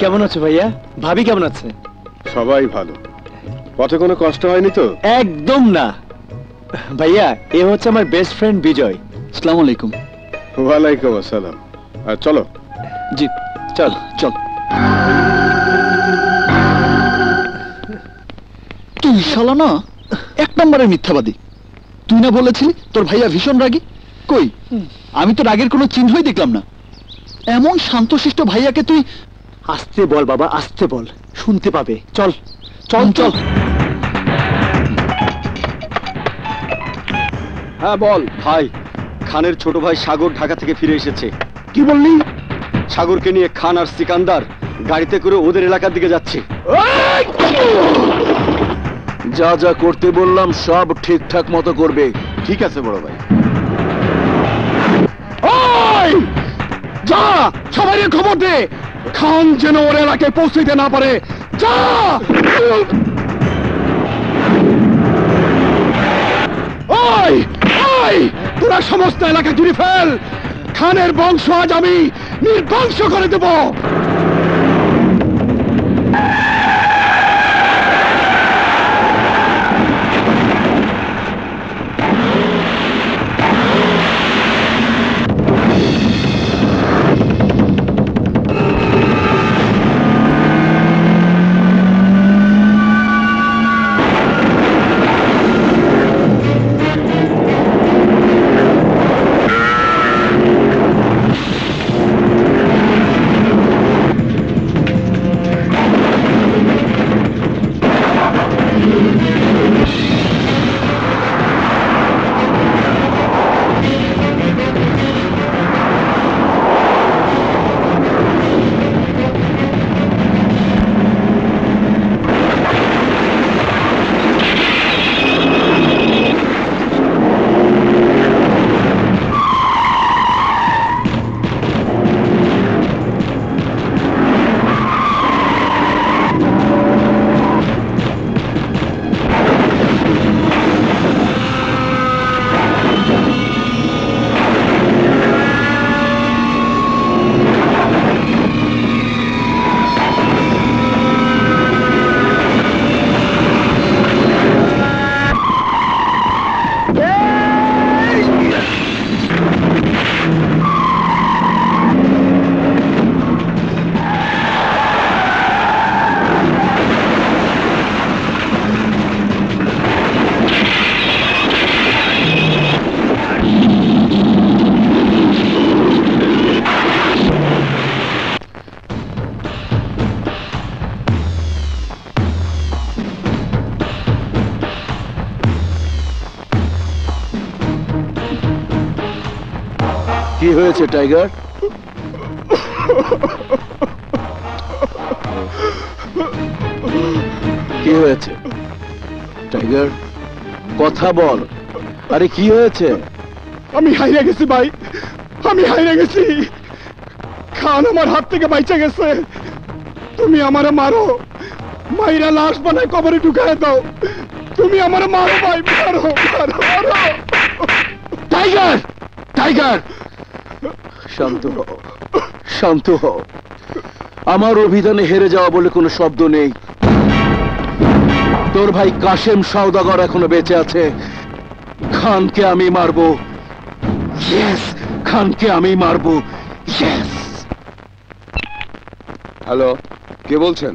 কেমন আছো ভাইয়া? ভাবি কেমন আছে? সবাই ভালো। পথে কোনো কষ্ট হয়নি তো? একদম না ভাইয়া, এ হচ্ছে আমার বেস্ট ফ্রেন্ড বিজয়। আসসালামু আলাইকুম। ওয়ালাইকুম আসসালাম। চলো। জি চল চল। তুই শালা না এক নম্বরের মিথ্যাবাদী। তুই না বলেছিলি তোর ভাইয়া ভীষণ রাগী? কই, আমি তো রাগের কোনো চিহ্নই দেখলাম না। এমন শান্তশিষ্ট ভাইয়াকে তুই... আস্তে বল বাবা, আস্তে বল, শুনতে পাবে। চল চল চল। হ্যাঁ বল ভাই। খানের ছোট ভাই সাগর ঢাকা থেকে ফিরে এসেছে। কি বললি? সাগরকে নিয়ে খান আর সিকান্দার গাড়িতে করে ওদের এলাকার দিকে যাচ্ছে। যা যা করতে বললাম সব ঠিকঠাক মতো করবে। ঠিক আছে বড় ভাই। যা, সবাই খবর দে, খান যেন ওর এলাকায় পৌঁছতে না পারে। যা। ওই ওই, তোরা সমস্ত এলাকা জুড়ে ফেল। খানের বংশ আজ আমি নির্বংশ করে দেব। কি হয়েছে টাইগার? কি হয়েছে টাইগার? কথা বল। আরে কি হয়েছে? আমি হাইরে গেছি ভাই, আমি হাইরে গেছি। খান আমার হাত থেকে বাইচা গেছে। তুমি আমারে মারো, মাইরা লাশ বানায় কবরে ঢুকায় দাও। তুমি আমারে মারো ভাই, মারো মারো মারো। টাইগার, টাইগার শান্ত হও, শান্ত হও। আমার অভিযানে হেরে যাওয়া বলে কোনো শব্দ নেই। তোর ভাই কাশেম সওদাগর এখনো বেঁচে আছে। খানকে আমি মারবো। ইয়েস, খানকে আমি মারবো। হ্যালো, কে বলছেন?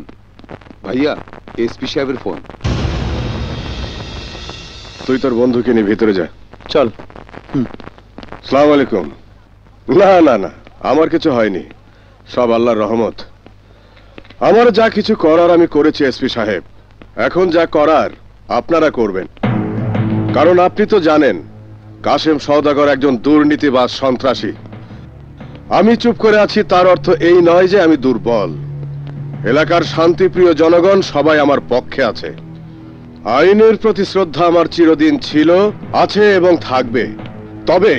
ভাইয়া, এসপি সাহেবের ফোন। তুই তোর বন্ধুকে নিয়ে ভিতরে যা। চল। আসসালামু আলাইকুম। না না না, আমার কিছু হয়নি, সব আল্লাহর রহমত। আমার যা কিছু করার আমি করেছি এসপি সাহেব, এখন যা করার আপনারা করবেন। কারণ আপনি তো জানেন কাশেম সওদাগর একজন দুর্নীতিবাজ সন্ত্রাসী। আমি চুপ করে আছি তার অর্থ এই নয় যে আমি দুর্বল। এলাকার শান্তিপ্রিয় জনগণ সবাই আমার পক্ষে আছে। আইনের প্রতি শ্রদ্ধা আমার চিরদিন ছিল, আছে এবং থাকবে। তবে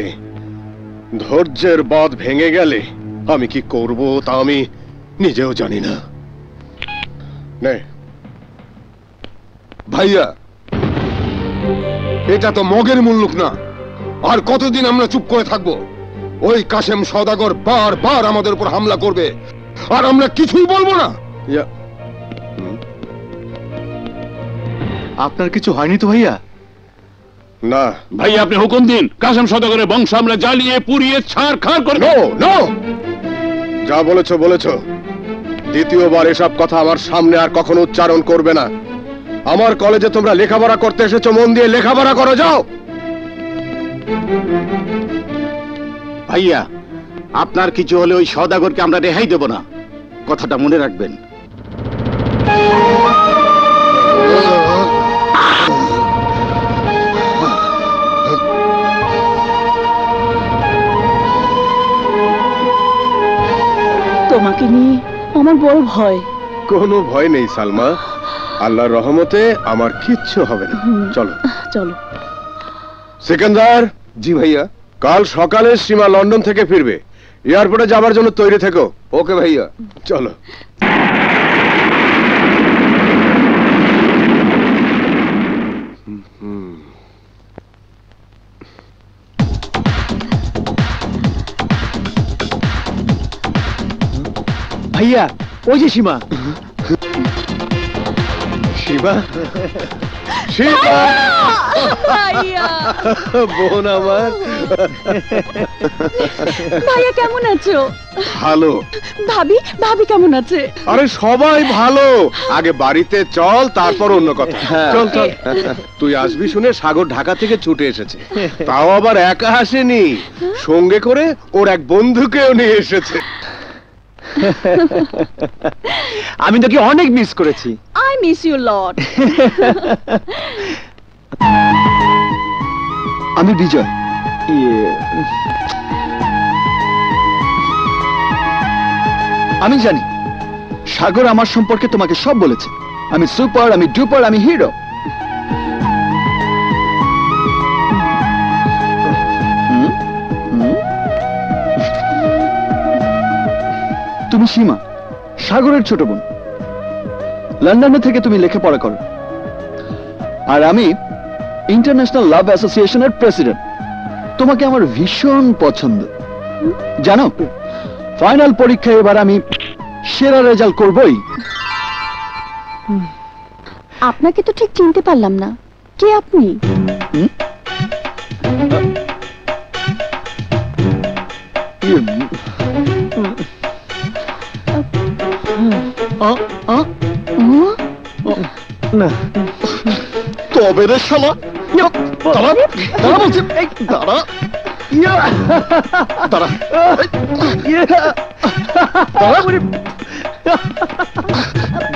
ধৈর্যের বাঁধ ভেঙে গেলে আমি কি করব তা আমি নিজেও জানি না। নে ভাইয়া, এটা তো মগের মুল্লুক না। আর কতদিন আমরা চুপ করে থাকবো? ওই কাশেম সওদাগর বারবার আমাদের উপর হামলা করবে, আর আমরা কিছুই বলবো না। আপনার কিছু হয়নি তো ভাইয়া? না ভাই, আপনি হুকুম দিন, কাশেম সওদাগরের বংশ আমরা জ্বালিয়ে পুড়িয়ে ছাড়খাড় করে। নো নো, যা বলেছো বলেছো। দ্বিতীয়বার এসব কথা আমার সামনে আর কখনো উচ্চারণ করবে না। আমার কলেজে তোমরা লেখাপড়া করতে এসেছো, মন দিয়ে লেখাপড়া করো, যাও। ভাইয়া, আপনার কিছু হলে ওই সওদাগরকে আমরা রেহাই দেব না, কথাটা মনে রাখবেন। তোমাকে নিয়ে আমার বড় ভয়। কোনো ভয় নেই সালমা, আল্লাহর রহমতে আমার কিচ্ছু হবে না। চলো চলো। সিকান্দার। জি ভাইয়া। কাল সকালে সীমা লন্ডন থেকে ফিরবে, এয়ারপোর্টে যাবার জন্য তৈরি থেকো। ওকে ভাইয়া। চলো। ভাইয়া, ওই যে সীমা। শিবা, শিবা, বোন আমার। ভাইয়া কেমন আছো? ভালো। ভাবি, ভাবি কেমন আছে? আরে সবাই ভালো। আগে বাড়িতে চল, তারপর অন্য কথা। চল চল। তুই আসবি শুনে সাগর ঢাকা থেকে ছুটে এসেছে, তাও আবার একা আসেনি, সঙ্গে করে ওর এক বন্ধুকেও নিয়ে এসেছে। আমি তোকে অনেক মিস করেছি। I miss you lot. আমি বিজয়। আমি জানি সাগর আমার সম্পর্কে তোমাকে সব বলেছে। আমি সুপার, আমি ডুপার, আমি হিরো। তুমি সীমা, সাগরের ছোট বোন। লন্ডনে থেকে তুমি লেখাপড়া করো, আর আমি ইন্টারন্যাশনাল লাভ অ্যাসোসিয়েশনের প্রেসিডেন্ট। তোমাকে আমার ভীষণ পছন্দ। জানো, ফাইনাল পরীক্ষায় এবার আমি সেরা রেজাল্ট করবই। আপনাকে তো ঠিক চিনতে পারলাম না, কে আপনি? না তবে রে শালা, দাঁড়া দাঁড়া বলছি, দাঁড়া দাঁড়া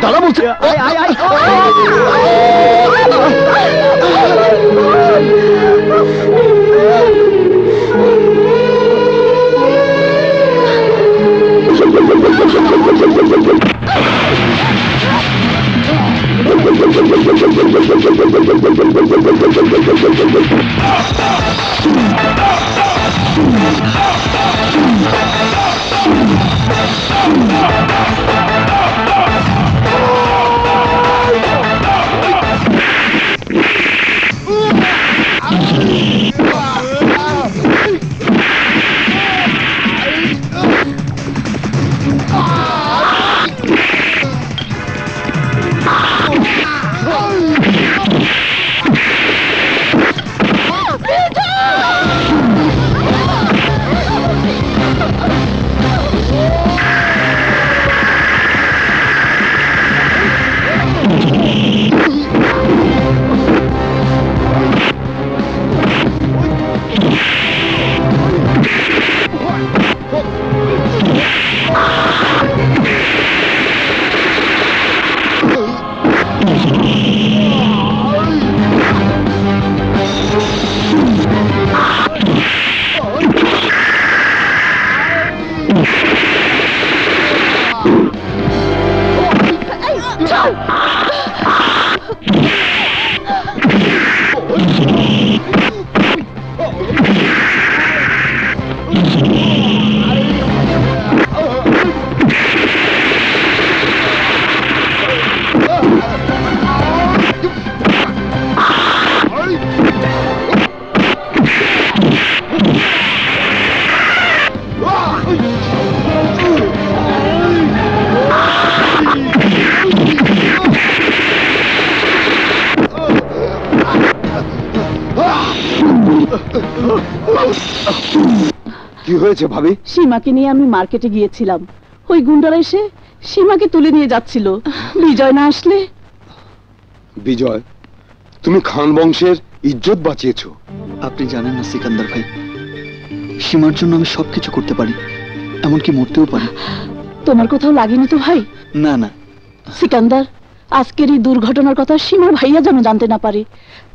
দাঁড়া বলছি। কি হয়েছে ভাবি? সীমাকে নিয়ে আমি মার্কেটে গিয়েছিলাম, ওই গুন্ডারা এসে সীমাকে তুলে নিয়ে যাচ্ছিল। বিজয় না আসলে। বিজয়, তুমি খান বংশের ইজ্জত বাঁচিয়েছো। আপনি জানেন না সিকান্দার ভাই, সীমার জন্য আমি সবকিছু করতে পারি, এমনকি মরতেও পারি। তোমার কোথাও লাগেনি তো ভাই? না না সিকান্দার, আজকের এই দুর্ঘটনার কথা সীমার ভাইয়া যেন জানতে না পারে,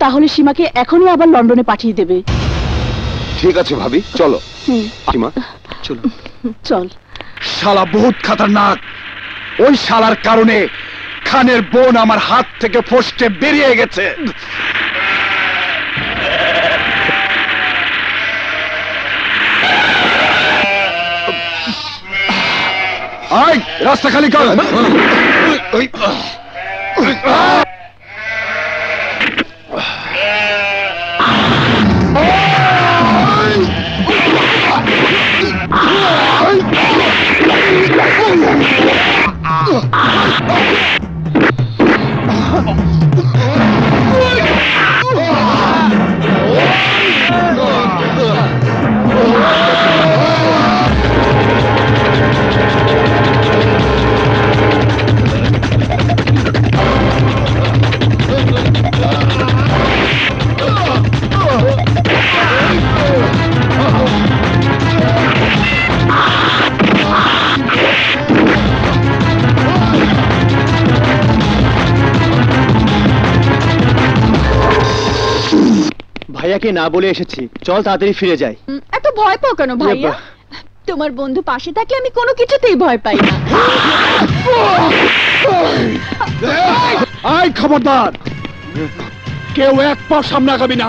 তাহলে সীমাকে এখনই আবার লন্ডনে পাঠিয়ে দেবে। ঠিক আছে ভাবি, চলো। সীমা চলো। চল। শালা বহুত খতরনাক। ওই শালার কারণে খানের বোন আমার হাত থেকে ফসকে বেরিয়ে গেছে। আয়, রাস্তা খালি কর। ভাইয়াকে না বলে এসেছি, চল তাড়াতাড়ি ফিরে যাই। এত ভয় পাও কেন ভাইয়া? তোমার বন্ধু পাশে থাকলে আমি কোনো কিছুতেই ভয় পাই না। আয়, খবরদার, কেউ এক পা সামনে আগাবি না।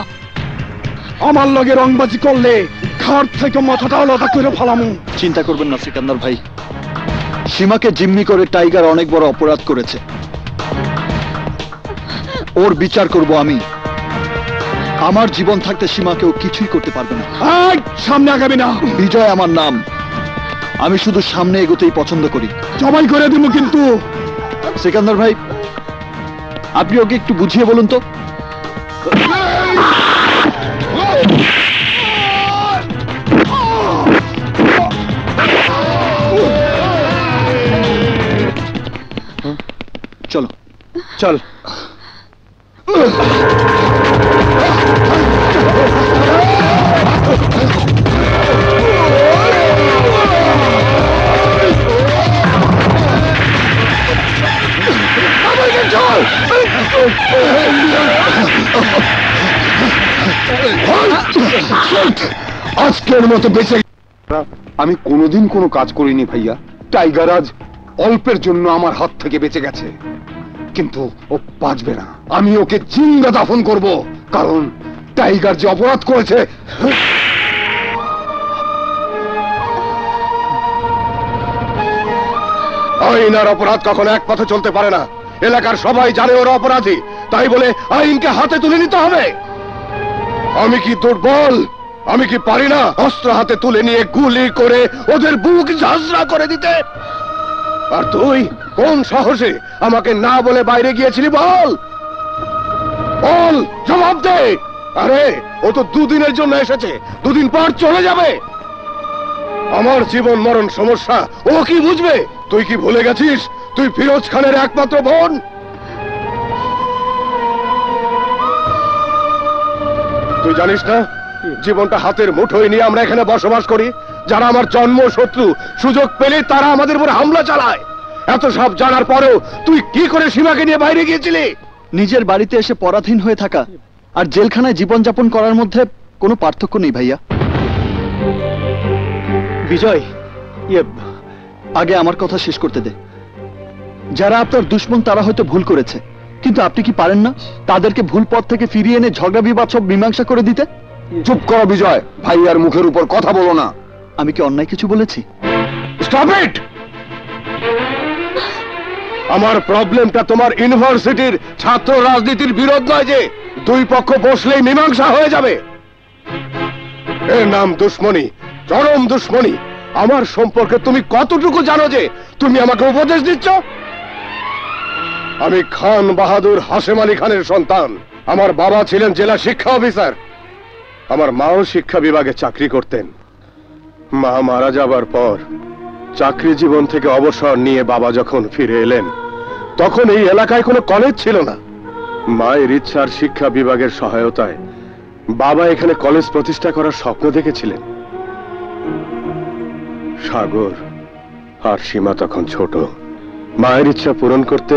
আমার লগে রংবাজি করলে ঘর থেকে মাথাটা আলাদা করে ফেলামু। চিন্তা করবেন না সিকান্দার ভাই, সীমাকে জিম্মি করে টাইগার অনেক বড় অপরাধ করেছে, ওর বিচার করব আমি। আমার জীবন থাকতে সীমাকেও কিছুই করতে পারবে না। সামনে আগাবি না। বিজয় আমার নাম, আমি শুধু সামনে এগোতেই পছন্দ করি। জবাই করে দিব কিন্তু। সিকান্দার ভাই, আপনি ওকে একটু বুঝিয়ে বলুন তো। চলো চল। আজকের মতো বেঁচে। আমি কোনোদিন কোনো কাজ করিনি ভাইয়া। টাইগার আজ অল্পের জন্য আমার হাত থেকে বেঁচে গেছে, কিন্তু ও বাঁচবে না। আমি ওকে জিন্দা দাফন করব, কারণ টাইগার যে অপরাধ করেছে। আইন আর অপরাধ কখনো এক পথে চলতে পারে না। এলাকার সবাই জানে ওরা অপরাধী, তাই বলে আইনকে হাতে তুলে নিতে হবে। আমি কি দুর্বল? আমি কি পারি না অস্ত্র হাতে তুলে নিয়ে গুলি করে ওদের বুক ঝাঁঝরা করে দিতে? আর তুই কোন সাহসে আমাকে না বলে বাইরে গিয়েছিলি? বল বল, জবাব দে। আরে ও তো দুদিনের জন্য এসেছে, দুদিন পর চলে যাবে। আমার জীবন মরণ সমস্যা ও কি বুঝবে? তুই কি ভুলে গেছিস তুই ফিরোজ খানের একমাত্র বোন? তুই জানিস না জীবনটা হাতের মুঠোয় নিয়ে আমরা এখানে বসবাস করি? যারা আমার জন্ম শত্রু, সুযোগ পেলে তারা আমাদের উপর হামলা চালায়। এত সব জানার পরেও তুই কি করে সীমাকে নিয়ে বাইরে গিয়েছিলি? নিজের বাড়িতে এসে পরাধীন হয়ে থাকা আর জেলখানায় জীবনযাপন করার মধ্যে কোনো পার্থক্য নেই ভাইয়া। বিজয়, আগে আমার কথা শেষ করতে দে। যারা আপনার দুশ্মন তারা হয়তো ভুল করেছে, কিন্তু আপনি কি পারেন না তাদেরকে ভুল পথ থেকে ফিরিয়ে এনে ঝগড়া বিবাদ সব মীমাংসা করে দিতে? চুপ করো বিজয়, ভাইয়ার মুখের উপর কথা বলো না। আমি কি অন্যায় কিছু বলেছি? Stop it! আমার প্রবলেমটা তোমার ইউনিভার্সিটির ছাত্র রাজনীতির বিরোধ নয় যে দুই পক্ষ বসলেই মীমাংসা হয়ে যাবে। এর নাম দুশ্মনী, চরম দুশ্মনী। আমার সম্পর্কে তুমি কতটুকু জানো যে তুমি আমাকে উপদেশ দিচ্ছ? আমি খান বাহাদুর হাশেম আলী খানের সন্তান। আমার বাবা ছিলেন জেলা শিক্ষা অফিসার, আমার মাও শিক্ষা বিভাগে চাকরি করতেন। মা মারা যাবার পর চাকরি জীবন থেকে অবসর নিয়ে বাবা যখন ফিরে এলেন, তখন এই এলাকায় কোনো কলেজ ছিল না। মায়ের ইচ্ছার শিক্ষা বিভাগের সহায়তায় বাবা এখানে কলেজ প্রতিষ্ঠা করার স্বপ্ন দেখেছিলেন। সাগর আর সীমা তখন ছোট। মায়ের ইচ্ছা পূরণ করতে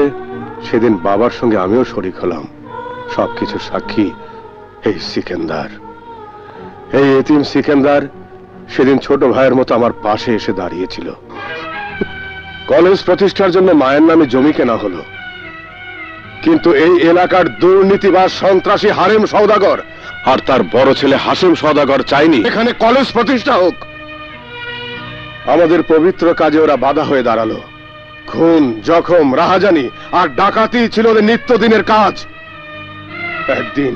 সেদিন বাবার সঙ্গে আমিও শরীক হলাম। সবকিছু সাক্ষী এই সিকেন্দার। এই এতিম সিকেন্দার সেদিন ছোট ভাইয়ের মতো আমার পাশে এসে দাঁড়িয়েছিল। কলেজ প্রতিষ্ঠার জন্য মায়ের নামে জমি কেনা হলো, কিন্তু এই এলাকার দুর্নীতিবাজ সন্ত্রাসী হারেম সওদাগর আর তার বড় ছেলে হাশেম সওদাগর চাইনি এখানে কলেজ প্রতিষ্ঠা হোক। আমাদের পবিত্র কাজে ওরা বাধা হয়ে দাঁড়ালো। খুন, জখম, রাহাজানি আর ডাকাতি ছিল ওদের নিত্যদিনের কাজ। একদিন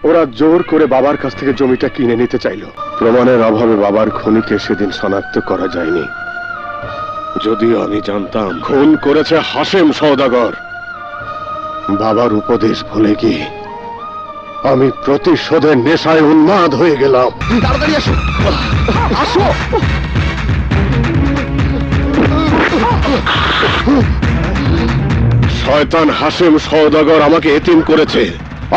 ওরা জোর করে বাবার কাছ থেকে জমিটা কিনে নিতে চাইল। প্রমাণের অভাবে বাবার খুনিকে সেদিন শনাক্ত করা যায়নি। যদিও আমি জানতাম খুন করেছে হাশেম সওদাগর, বাবার উপদেশ ভুলে গিয়ে আমি প্রতিশোধের নেশায় উন্মাদ হয়ে গেলাম। তাড়াতাড়ি আসো, আসো। শয়তান হাশেম সওদাগর আমাকে এতিম করেছে,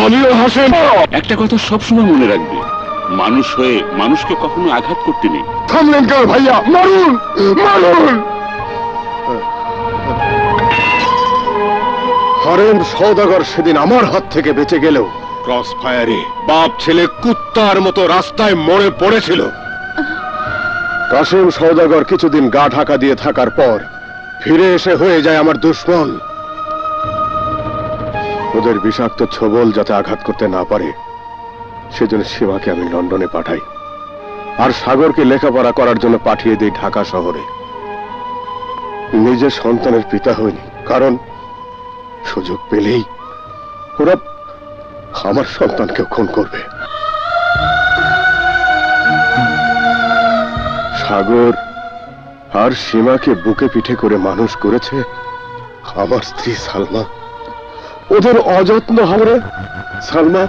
আমিও হাশেম। একটা কথা সবসময় মনে রাখবে, মানুষ হয়ে মানুষকে কখনো আঘাত করতে নেই। থামলেন কেন ভাইয়া? মারুন, মারুন। হারেম সওদাগর সেদিন আমার হাত থেকে বেঁচে গেলেও ক্রস ফায়ারে বাপ ছেলে কুত্তার মতো রাস্তায় মরে পড়েছিল। কাশেম সওদাগর কিছুদিন গা ঢাকা দিয়ে থাকার পর ফিরে এসে হয়ে যায় আমার দুশ্মন। ওদের বিষাক্ত ছোবল যাতে আঘাত করতে না পারে সেজন্য সীমাকে আমি লন্ডনে পাঠাই, আর সাগরকে লেখাপড়া করার জন্য পাঠিয়ে দিই ঢাকা শহরে। নিজের সন্তানের পিতা হইনি, কারণ সুযোগ পেলেই ওরা আমার সন্তানকেও খুন করবে। সাগর আর সীমাকে বুকে পিঠে করে মানুষ করেছে আমার স্ত্রী সালমা। ওদের অযত্ন হামরে সালমা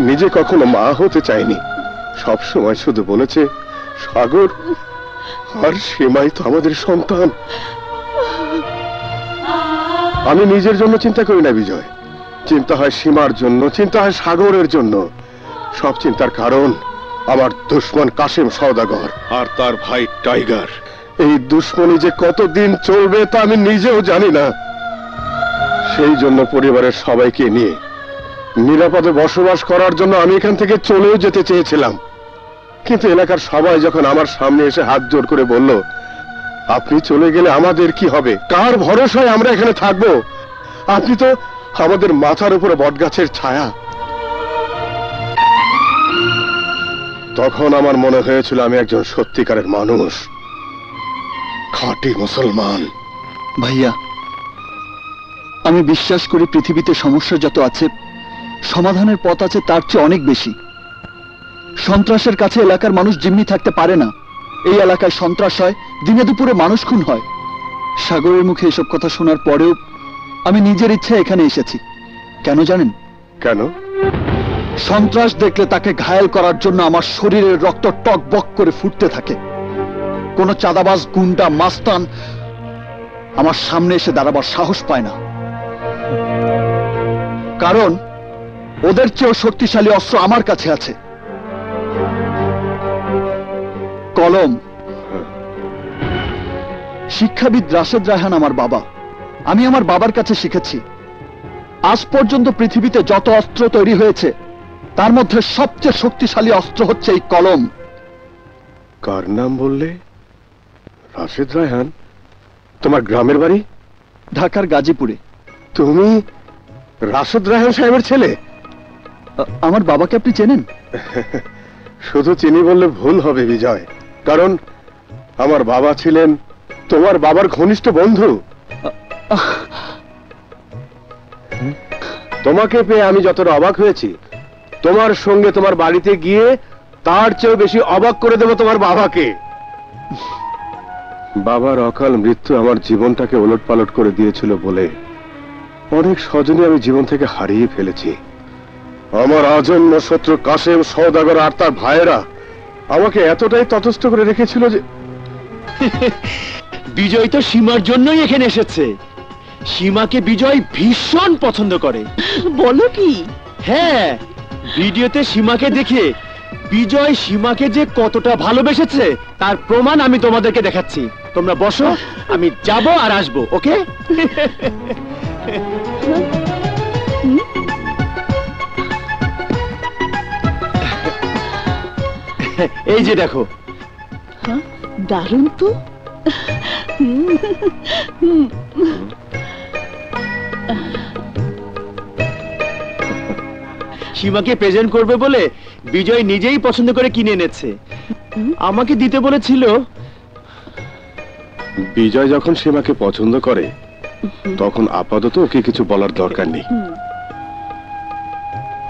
নিজে কখনো মা হতে চায়নি। সব সময় শুধু বলেছে, সাগর আর সীমাই তো আমাদের সন্তান। আমি নিজের জন্য চিন্তা করি না বিজয়, চিন্তা হয় সীমার জন্য, চিন্তা হয় সাগরের জন্য। সব চিন্তার কারণ আমার দুশ্মন কাশেম সওদাগর আর তার ভাই টাইগার। এই দুশ্মনী যে কতদিন চলবে তা আমি নিজেও জানি না। সেই জন্য পরিবারের সবাইকে নিয়ে নিরাপদে বসবাস করার জন্য আমি এখান থেকে চলেও যেতে চেয়েছিলাম, কিন্তু এলাকার সবাই যখন আমার সামনে এসে হাত জোর করে বলল, আপনি চলে গেলে আমাদের কি হবে, কার ভরসায় আমরা এখানে থাকবো? আপনি তো আমাদের মাথার উপরে বটগাছের ছায়া। তখন আমার মনে হয়েছিল আমি একজন সত্যিকারের মানুষ, খাঁটি মুসলমান। ভাইয়া, আমি বিশ্বাস করি পৃথিবীতে সমস্যা যত আছে সমাধানের পথ আছে তার চেয়ে অনেক বেশি। সন্ত্রাসের কাছে এলাকার মানুষ জিম্মি থাকতে পারে না। এই এলাকায় সন্ত্রাস হয়, দিনে দুপুরে মানুষ খুন হয়। সাগরের মুখে এসব কথা শোনার পরেও আমি নিজের ইচ্ছে এখানে এসেছি। কেন জানেন? কেন? সন্ত্রাস দেখলে তাকে ঘায়েল করার জন্য আমার শরীরের রক্ত টকবক করে ফুটতে থাকে। কোন চাঁদাবাজ, গুন্ডা, মাস্তান আমার সামনে এসে দাঁড়াবার সাহস পায় না, কারণ ওদের চেয়েও শক্তিশালী অস্ত্র আমার কাছে আছে, কলম। শিক্ষাবিদ রাশেদ রায়হান আমার বাবা। আমি আমার বাবার কাছে শিখেছি, আজ পর্যন্ত পৃথিবীতে যত অস্ত্র তৈরি হয়েছে তার মধ্যে সবচেয়ে শক্তিশালী অস্ত্র হচ্ছে এই কলম। কার নাম বললে? রাশেদ রায়হান, তোমার গ্রামের বাড়ি? ঢাকার গাজীপুরে। তুমি রাশেদ রায়হান সাহেবের ছেলে? আমার বাবাকে আপনি চেনেন? শুধু চিনি বললে ভুল হবে বিজয়, কারণ আমার বাবা ছিলেন তোমার বাবার ঘনিষ্ঠ বন্ধু। তোমাকে পেয়ে আমি যতটা অবাক হয়েছি, তোমার সঙ্গে তোমার বাড়িতে গিয়ে তার চেয়েও বেশি অবাক করে দেব তোমার বাবাকে। বাবার অকাল মৃত্যু আমার জীবনটাকে ওলটপালট করে দিয়েছিল বলে অনেক স্বজনই আমি জীবন থেকে হারিয়ে ফেলেছি। আমার আজন্ম শত্রু কাসেম সওদাগর আর তার ভাইয়েরা আমাকে এতটাই তটস্থ করে রেখেছিল যে বিজয় তো সীমার জন্যই এখানে এসেছে। সীমাকে বিজয় ভীষণ পছন্দ করে। বলো কি? হ্যাঁ, ভিডিওতে সীমাকে দেখে বিজয় সীমাকে যে কতটা ভালোবেসেছে তার প্রমাণ আমি তোমাদেরকে দেখাচ্ছি। তোমরা বসো, আমি যাব আর আসবো। ওকে? এই যে দেখো। দারুণ তো। সীমাকে প্রেজেন্ট করবে বলে বিজয় নিজেই পছন্দ করে কিনে এনেছে। আমাকে দিতে বলেছিল। বিজয় যখন সীমাকে পছন্দ করে তখন আপাতত ওকে কিছু বলার দরকার নেই।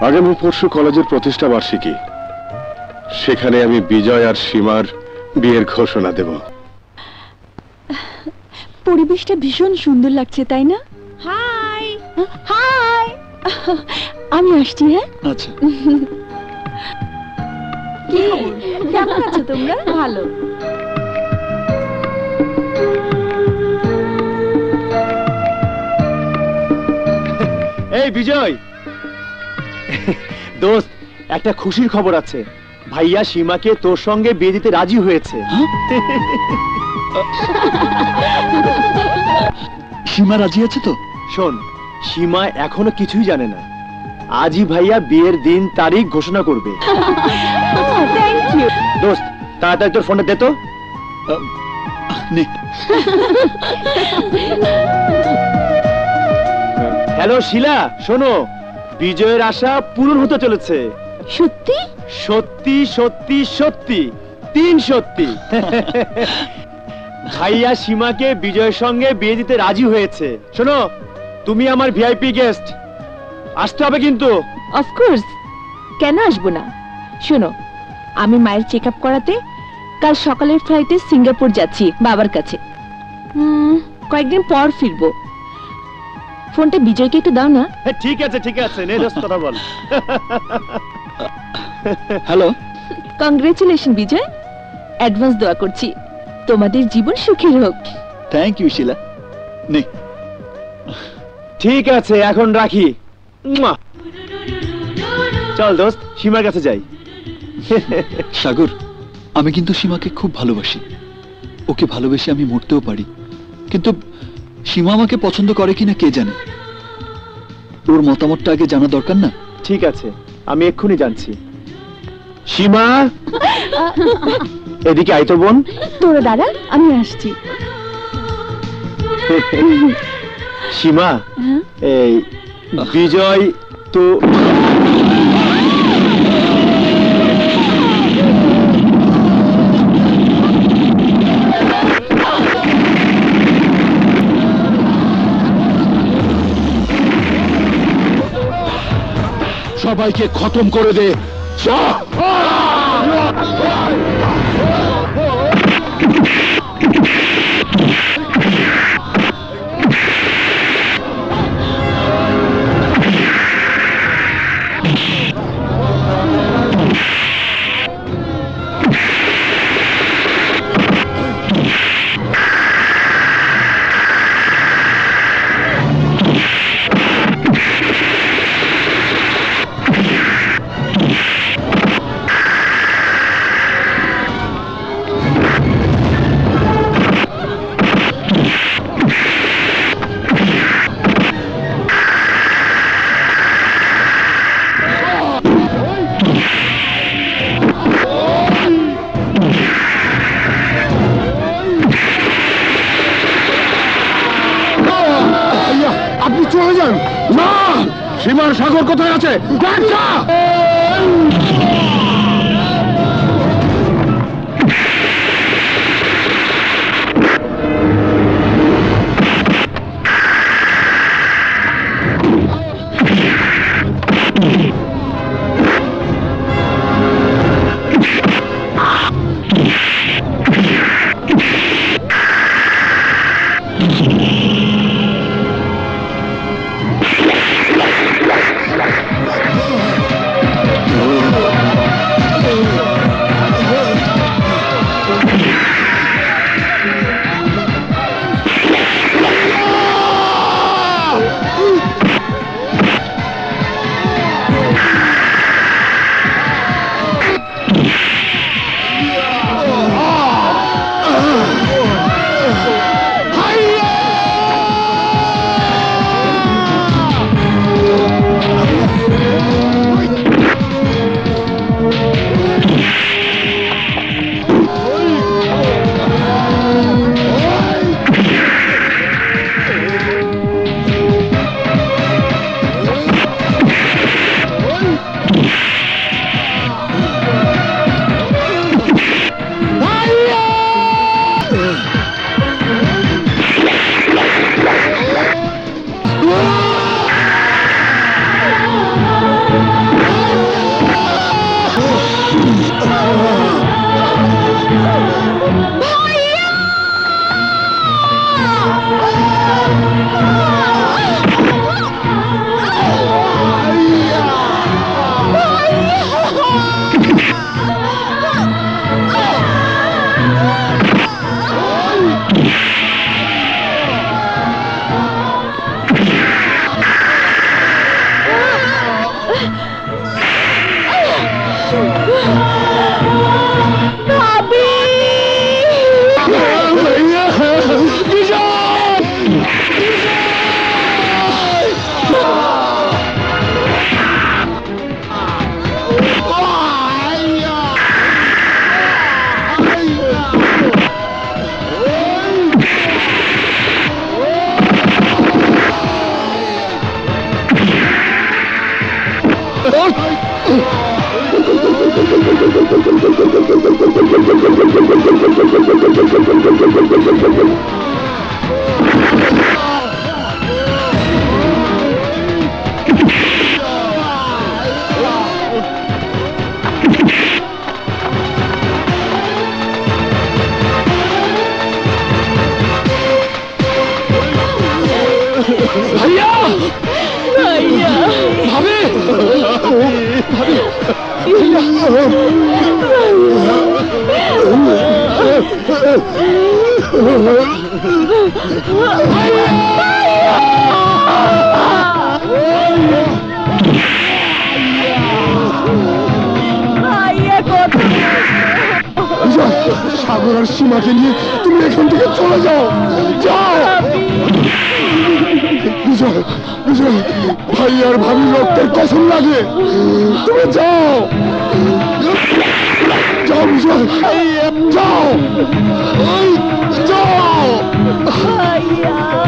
আগামী পরশু কলেজের প্রতিষ্ঠা বার্ষিকী, সেখানে আমি বিজয় আর সীমার বিয়ের ঘোষণা দেব। পরিবেশটা ভীষণ সুন্দর লাগছে, তাই না? হাই হাই, আমি আসছি। হ্যাঁ, আচ্ছা। কি কেমন আছো তোমরা? ভালো। এই বিজয়, দোস্ত, একটা খুশির খবর আছে। ভাইয়া সীমাকে তোর সঙ্গে বিয়ে দিতে রাজি হয়েছে। সীমা রাজি আছে তো? শোন, সীমা এখনো কিছুই জানে না। আজই ভাইয়া বিয়ের দিন তারিখ ঘোষণা করবে। দোস্ত, তাড়াতাড়ি তোর ফোনটা দে তো। হ্যালো শিলা, শোনো, বিজয়ের আশা পূরণ হতে চলেছে। সত্যি? সত্যি সত্যি সত্যি, 3 সত্যি। ভাইয়া সীমাকে বিজয়ের সঙ্গে বিয়ে দিতে রাজি হয়েছে। শোনো, তুমি আমার ভিআইপি গেস্ট, আসতে হবে কিন্তু। অফকোর্স, কেন আসবো না? শোনো, আমি মায়ের চেক আপ করাতে কাল সকালের ফ্লাইটে সিঙ্গাপুর যাচ্ছি বাবার কাছে। কয়েকদিন পর ফিরবো। ফোনটা বিজয়কে একটু দাও না। ঠিক আছে ঠিক আছে, নে দোস্ত, কথা বল। হ্যালো। কংগ্রেচুলেশন বিজয়, অ্যাডভান্স দোয়া করছি তোমাদের জীবন সুখের হোক। থ্যাংক ইউ শিলা। নে। ঠিক আছে, এখন রাখি। চল দোস্ত, সীমার কাছে যাই। সাগর, আমি কিন্তু সীমাকে খুব ভালোবাসি। ওকে ভালোবেসে আমি মরতেও পারি, কিন্তু সীমা আমাকে পছন্দ করে কিনা কে জানে। ওর মতামতটা আগে জানা দরকার না? ঠিক আছে, আমি এক্ষুনি জানছি। সীমা, এদিকে আয় তো বোন। তোরা দাঁড়া, আমি আসছি। সীমা, এই বিজয় তো সবাইকে খতম করে দে। চলে যান। না, সীমার সাগর কোথায় আছে? দেখ যা। সাগর আর সীমাকে নিয়ে তুমি এখান থেকে চলে যাও। যাও বিজয়, বিজয়, ভাই আর ভাবির রক্তের কসম লাগে, তুমি যাও। যাও বিজয়, যাও, যাও সাগর,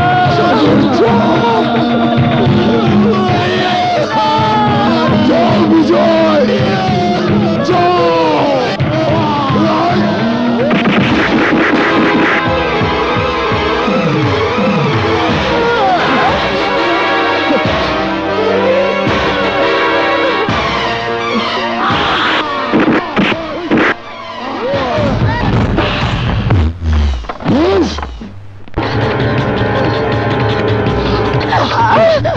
যাও বিজয়, যাও।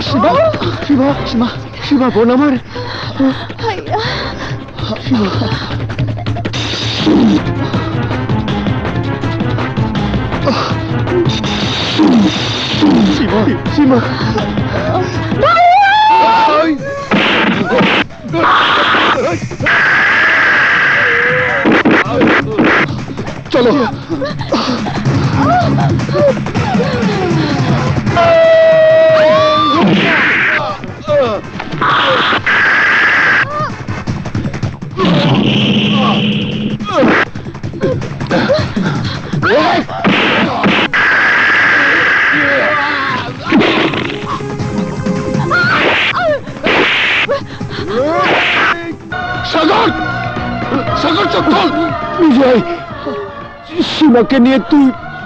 শিবা, শিবা, শিবা, শিবা বোন আমার। শিবা, শিবা, শিবা, চলো। বিজয়, সীমাকে নিয়ে তুই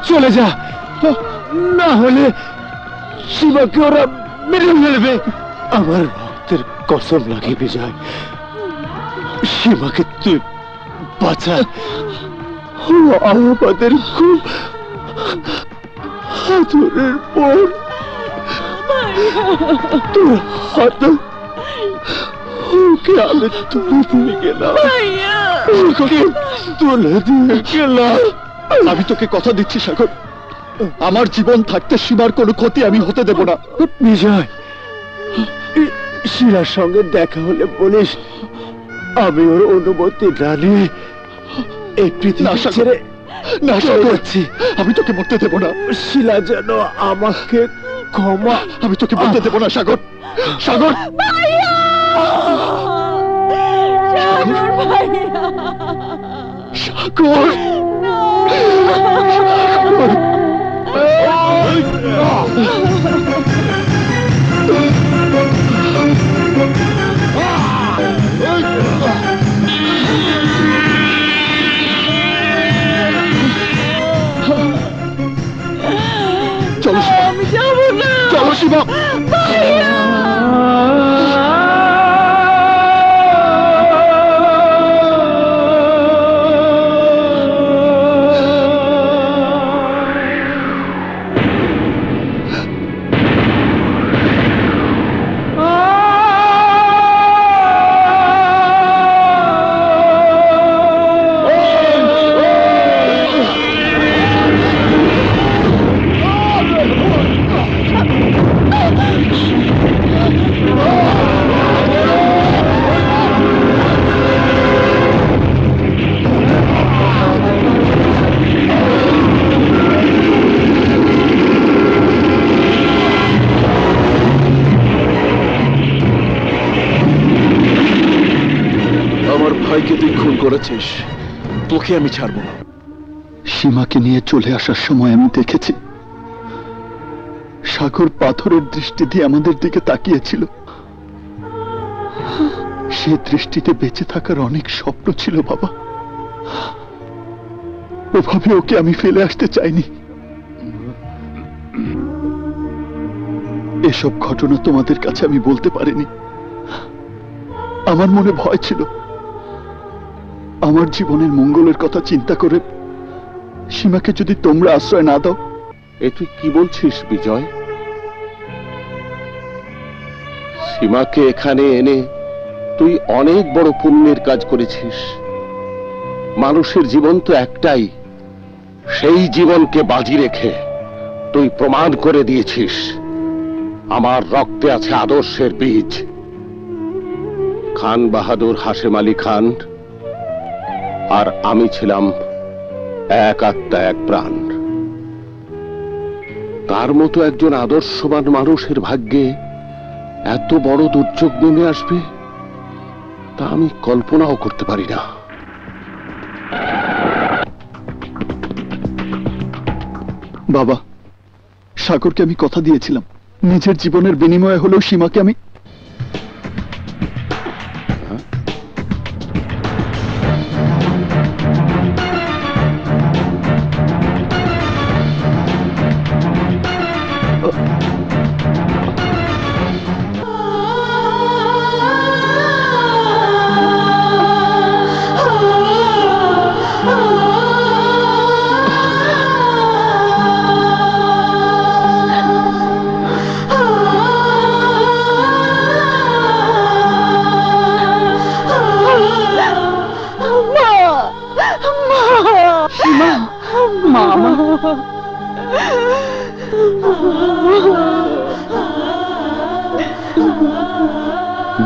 চলে যা, না হলে সীমাকে ওরা মেরে ফেলবে। আমার রক্তের কসম লাগে বিজয়, সীমাকে তুই বাঁচা। আমাদের খুব আদরের পর তোর হাতে ওকে আমি তুলে দিয়ে গেলাম, ওকে তুলে দিয়ে গেলাম। আমি তোকে কথা দিচ্ছি সাগর, আমার জীবন থাকতে সীমার কোনো ক্ষতি আমি হতে দেব না। বিজয়, শিলার সঙ্গে দেখা হলে বলিস আমি ওর অনুমতি না নিয়ে এই পৃথিবী ছেড়ে না সাগর, আমি তোকে মরতে দেব না। শিলা যেন আমাকে ক্ষমা, আমি তোকে মরতে দেব না সাগর। সাগর, সাগর, চলো আমি যাবো না। চলো শিবা। ভাইকে তুই খুন করেছিস, তোকে আমি ছাড়বো না। সীমাকে নিয়ে চলে আসার সময় আমি দেখেছি সাগর পাথরের দৃষ্টি দিয়ে আমাদের দিকে তাকিয়েছিল। সে দৃষ্টিতে বেঁচে থাকার অনেক স্বপ্ন ছিল বাবা, ওভাবে ওকে আমি ফেলে আসতে চাইনি। এসব ঘটনা তোমাদের কাছে আমি বলতে পারিনি, আমার মনে ভয় ছিল আমার জীবনের মঙ্গলের কথা চিন্তা করে সীমাকে যদি তোমরা আশ্রয় না দাও। এ তুই কি বলছিস বিজয়? সীমাকে এখানে এনে তুই অনেক বড় পুণ্যের কাজ করেছিস। মানুষের জীবন তো একটাই, সেই জীবনকে বাজি রেখে তুই প্রমাণ করে দিয়েছিস আমার রক্তে আছে আদর্শের বীজ। খান বাহাদুর হাশেম আলী খান আর আমি ছিলাম এক আত্মা এক প্রাণ। তার মতো একজন আদর্শবান মানুষের ভাগ্যে এত বড় দুর্যোগ নেমে আসবে তা আমি কল্পনাও করতে পারি না। বাবা, সাগরকে আমি কথা দিয়েছিলাম নিজের জীবনের বিনিময়ে হলেও সীমাকে আমি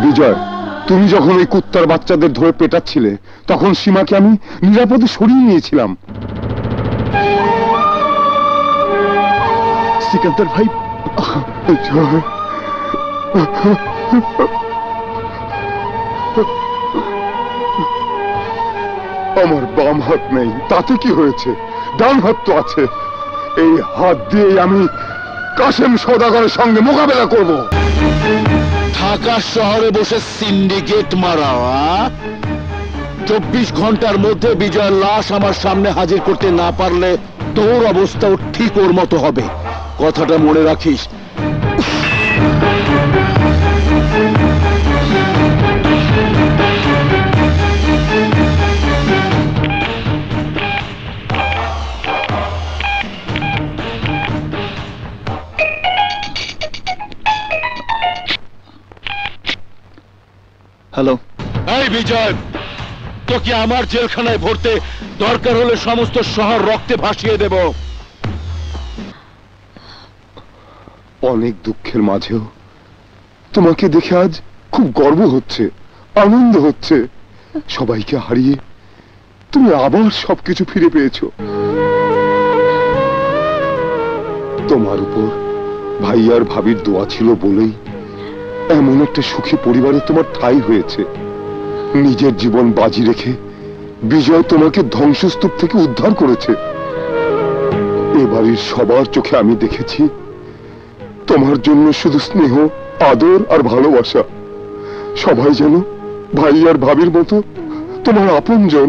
বিজয়, তুমি যখন ওই কুত্তার বাচ্চাদের ধরে পেটাচ্ছিলে তখন সীমাকে আমি নিরাপদে সরিয়ে নিয়েছিলাম। সিকান্দার ভাই, আমার বাম হাত নেই, তাতে কি হয়েছে? ডান হাত তো আছে। এই হাত দিয়ে আমি কাশেম সওদাগরের সঙ্গে মোকাবেলা করব। ঢাকা শহরে বসে সিন্ডিকেট মারা, 24 ঘন্টার মধ্যে বিজয়ের লাশ আমার সামনে হাজির করতে না পারলে তোর অবস্থাও ঠিক ওর মতো হবে। কথাটা মনে রাখিস। হ্যালো। এই বিজয়, তোকে আমার জেলখানায় ভরতে দরকার হলে সমস্ত শহর রক্তে ভাসিয়ে দেব। অনেক দুঃখের মাঝেও তোমাকে দেখে আজ খুব গর্ব হচ্ছে, আনন্দ হচ্ছে। সবাইকে হারিয়ে তুমি আবার সবকিছু ফিরে পেয়েছো। তোমার উপর ভাইয়ার ভাবির দোয়া ছিল বলেই এমন একটা সুখী পরিবারে তোমার ঠাঁই হয়েছে। নিজের জীবন বাজি রেখে বিজয় তোমাকে ধ্বংসস্তূপ থেকে উদ্ধার করেছে। এবাড়ির সবার চোখে আমি দেখেছি তোমার জন্য শুধু স্নেহ, আদর আর ভালোবাসা। সবাই যেন ভাই আর ভাবির মতো তোমার আপনজন।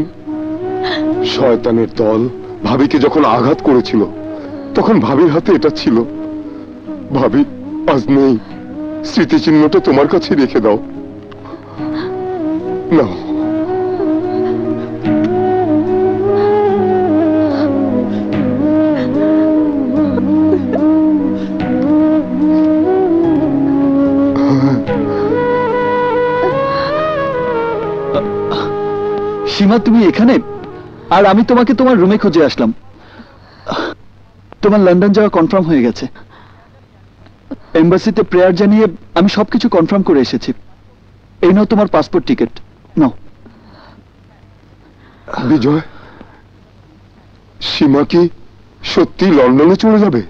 শয়তানের দল ভাবিকে যখন আঘাত করেছিল তখন ভাবির হাতে এটা ছিল। ভাবি আজ নেই, স্মৃতিচিহ্নটা তোমার কাছে রেখে দাও। নাও। সীমা, তুমি এখানে? আর আমি তোমাকে তোমার রুমে খুঁজে আসলাম। তোমার লন্ডন যাওয়া কনফার্ম হয়ে গেছে। এম্বাসিতে প্রেয়ার জানিয়ে আমি সবকিছু কনফার্ম করে এসেছি। এই নাও তোমার পাসপোর্ট টিকিট, নাও। বিজয়, সীমা কি সত্যি লন্ডনে চলে যাবে?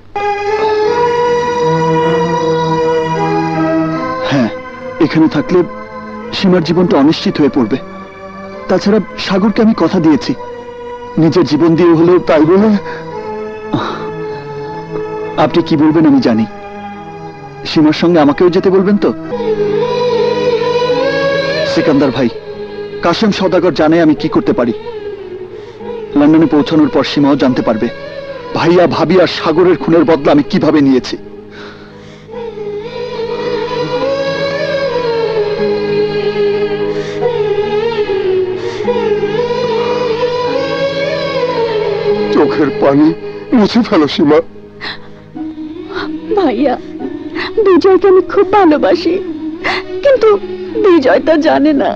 হ্যাঁ, এখানে থাকলে সীমার জীবনটা অনিশ্চিত হয়ে পড়বে। তাছাড়া সাগরকে আমি কথা দিয়েছি, নিজের জীবন দিয়ে হলেও। তাই বলে আপনি কি বলবেন আমি জানি। সীমার সঙ্গে আমাকেও যেতে বলবেন তো? সিকান্দার ভাই, কাশেম সওদাগর জানে আমি কি করতে পারি। লন্ডনে পৌঁছানোর পর সীমাও জানতে পারবে ভাইয়া, ভাবি আর সাগরের খুনের বদলা আমি কিভাবে নিয়েছি। চোখের পানি মুছে ফেলো সীমা। ভাইয়া, বিজয়কে আমি খুব ভালোবাসি, কিন্তু বিজয় তা জানে না।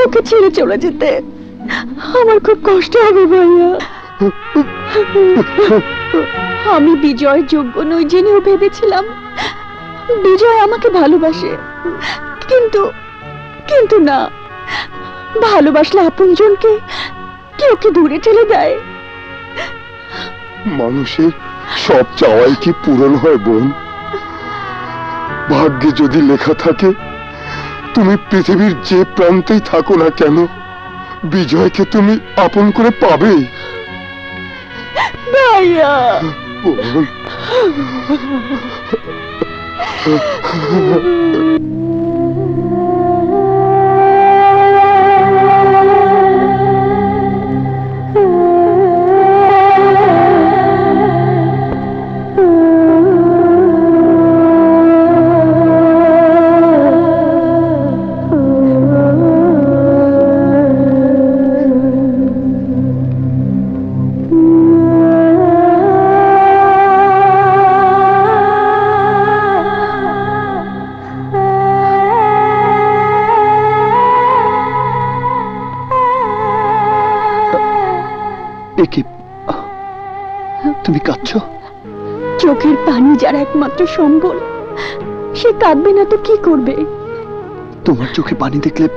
ওকে ছেড়ে চলে যেতে আমার খুব কষ্ট হবে ভাইয়া। আমি বিজয়ের যোগ্য নই জেনেও ভেবেছিলাম বিজয় আমাকে ভালোবাসে, কিন্তু কিন্তু না, ভালোবাসলে আপনজনকে কেউ কি দূরে ঠেলে দেয়? মানুষের সব চাওয়াই কি পূরণ হয় বোন? ভাগ্যে যদি লেখা থাকে তুমি পৃথিবীর যে প্রান্তেই থাকো না কেন বিজয়কে তুমি আপন করে পাবেই। ভাইয়া, বোন। তুমি কাঁদছো? চোখের পানি যার একমাত্র সম্বল, সে কাঁদবে না তো কি করবে? তোমার চোখে পানি দেখলে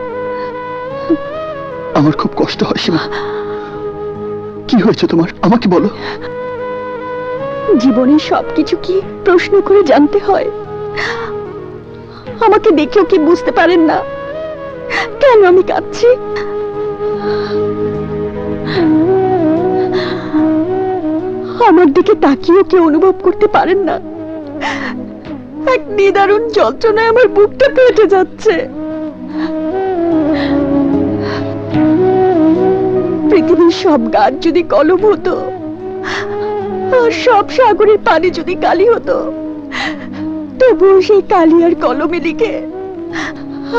আমার খুব কষ্ট হয় সীমা। কি হয়েছে তোমার, আমাকে বলো। জীবনের সবকিছু কি প্রশ্ন করে জানতে হয়? আমাকে দেখেও কি বুঝতে পারেন না কেন আমি কাঁদছি? আমার দিকে তাকিয়েও কেউ অনুভব করতে পারেন না এক নিদারুণ যন্ত্রণায় আমার বুকটা ফেটে যাচ্ছে। পৃথিবীর সব গাছ যদি কলম হতো, আর সব সাগরের পানি যদি কালি হতো, তবুও সেই কালি আর কলমে লিখে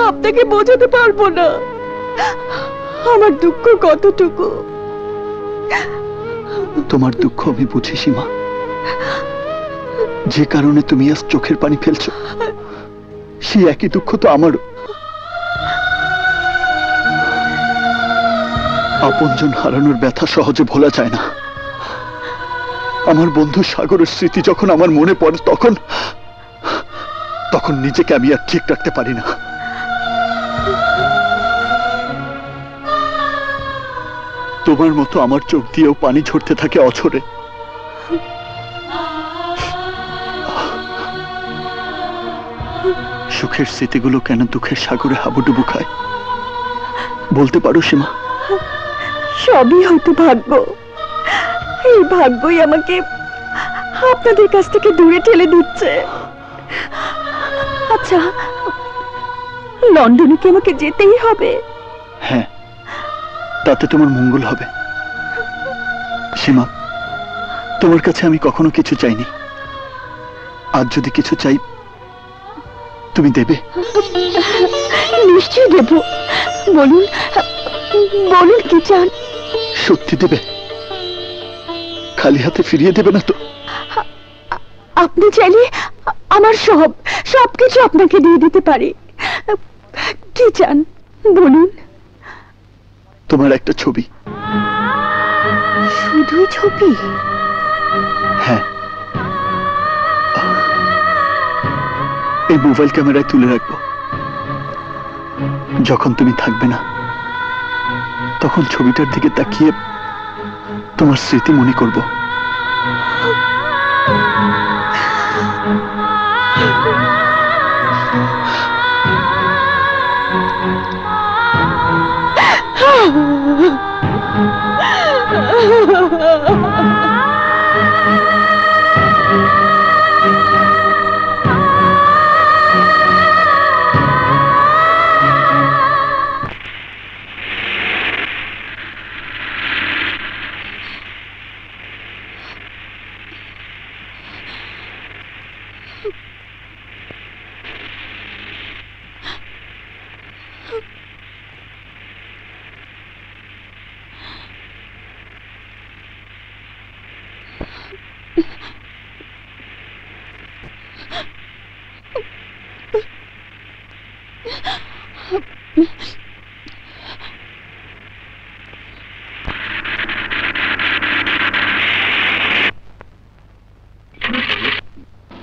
আপনাকে বোঝাতে পারবো না আমার দুঃখ কতটুকু। তোমার দুঃখ আমি বুঝি সীমা। যে কারণে তুমি আজ চোখের পানি ফেলছো, সেই একই দুঃখ তো আমারও। আপনজন হারানোর ব্যথা সহজে ভোলা যায় না। আমার বন্ধু সাগরের স্মৃতি যখন আমার মনে পড়ে, তখন নিজেকে আমি আর ঠিক রাখতে পারি না। তোমার মতো আমার চোখ দিয়েও পানি ঝরতে থাকে অঝরে। সুখের স্মৃতিগুলো কেন দুঃখের সাগরে হাবুডুবু খায় বলতে পারো সীমা? সবই হয়তো ভাগ্য। এই ভাগ্যই আমাকে আপনাদের কাছ থেকে দূরে ঠেলে দিচ্ছে। আচ্ছা, লন্ডনে কি আমাকে যেতেই হবে? হ্যাঁ, তাতে তোমার মঙ্গল হবে। সীমা, তোমার কাছে আমি কখনো কিছু চাইনি। আজ যদি কিছু চাই, তুমি দেবে? নিশ্চয়ই দেব। বলুন, বলুন কি চান? সত্যি দেবে? খালি হাতে ফিরিয়ে দেবে না তো? আপনি চাইলে আমার সবকিছু আপনাকে দিয়ে দিতে পারি। কি চান বলুন? তোমার একটা ছবি। শুধুই ছবি? হ্যাঁ, এই মোবাইল ক্যামেরায় তুলে রাখবো। যখন তুমি থাকবে না, তখন ছবিটার দিকে তাকিয়ে তোমার স্মৃতি মনে করব।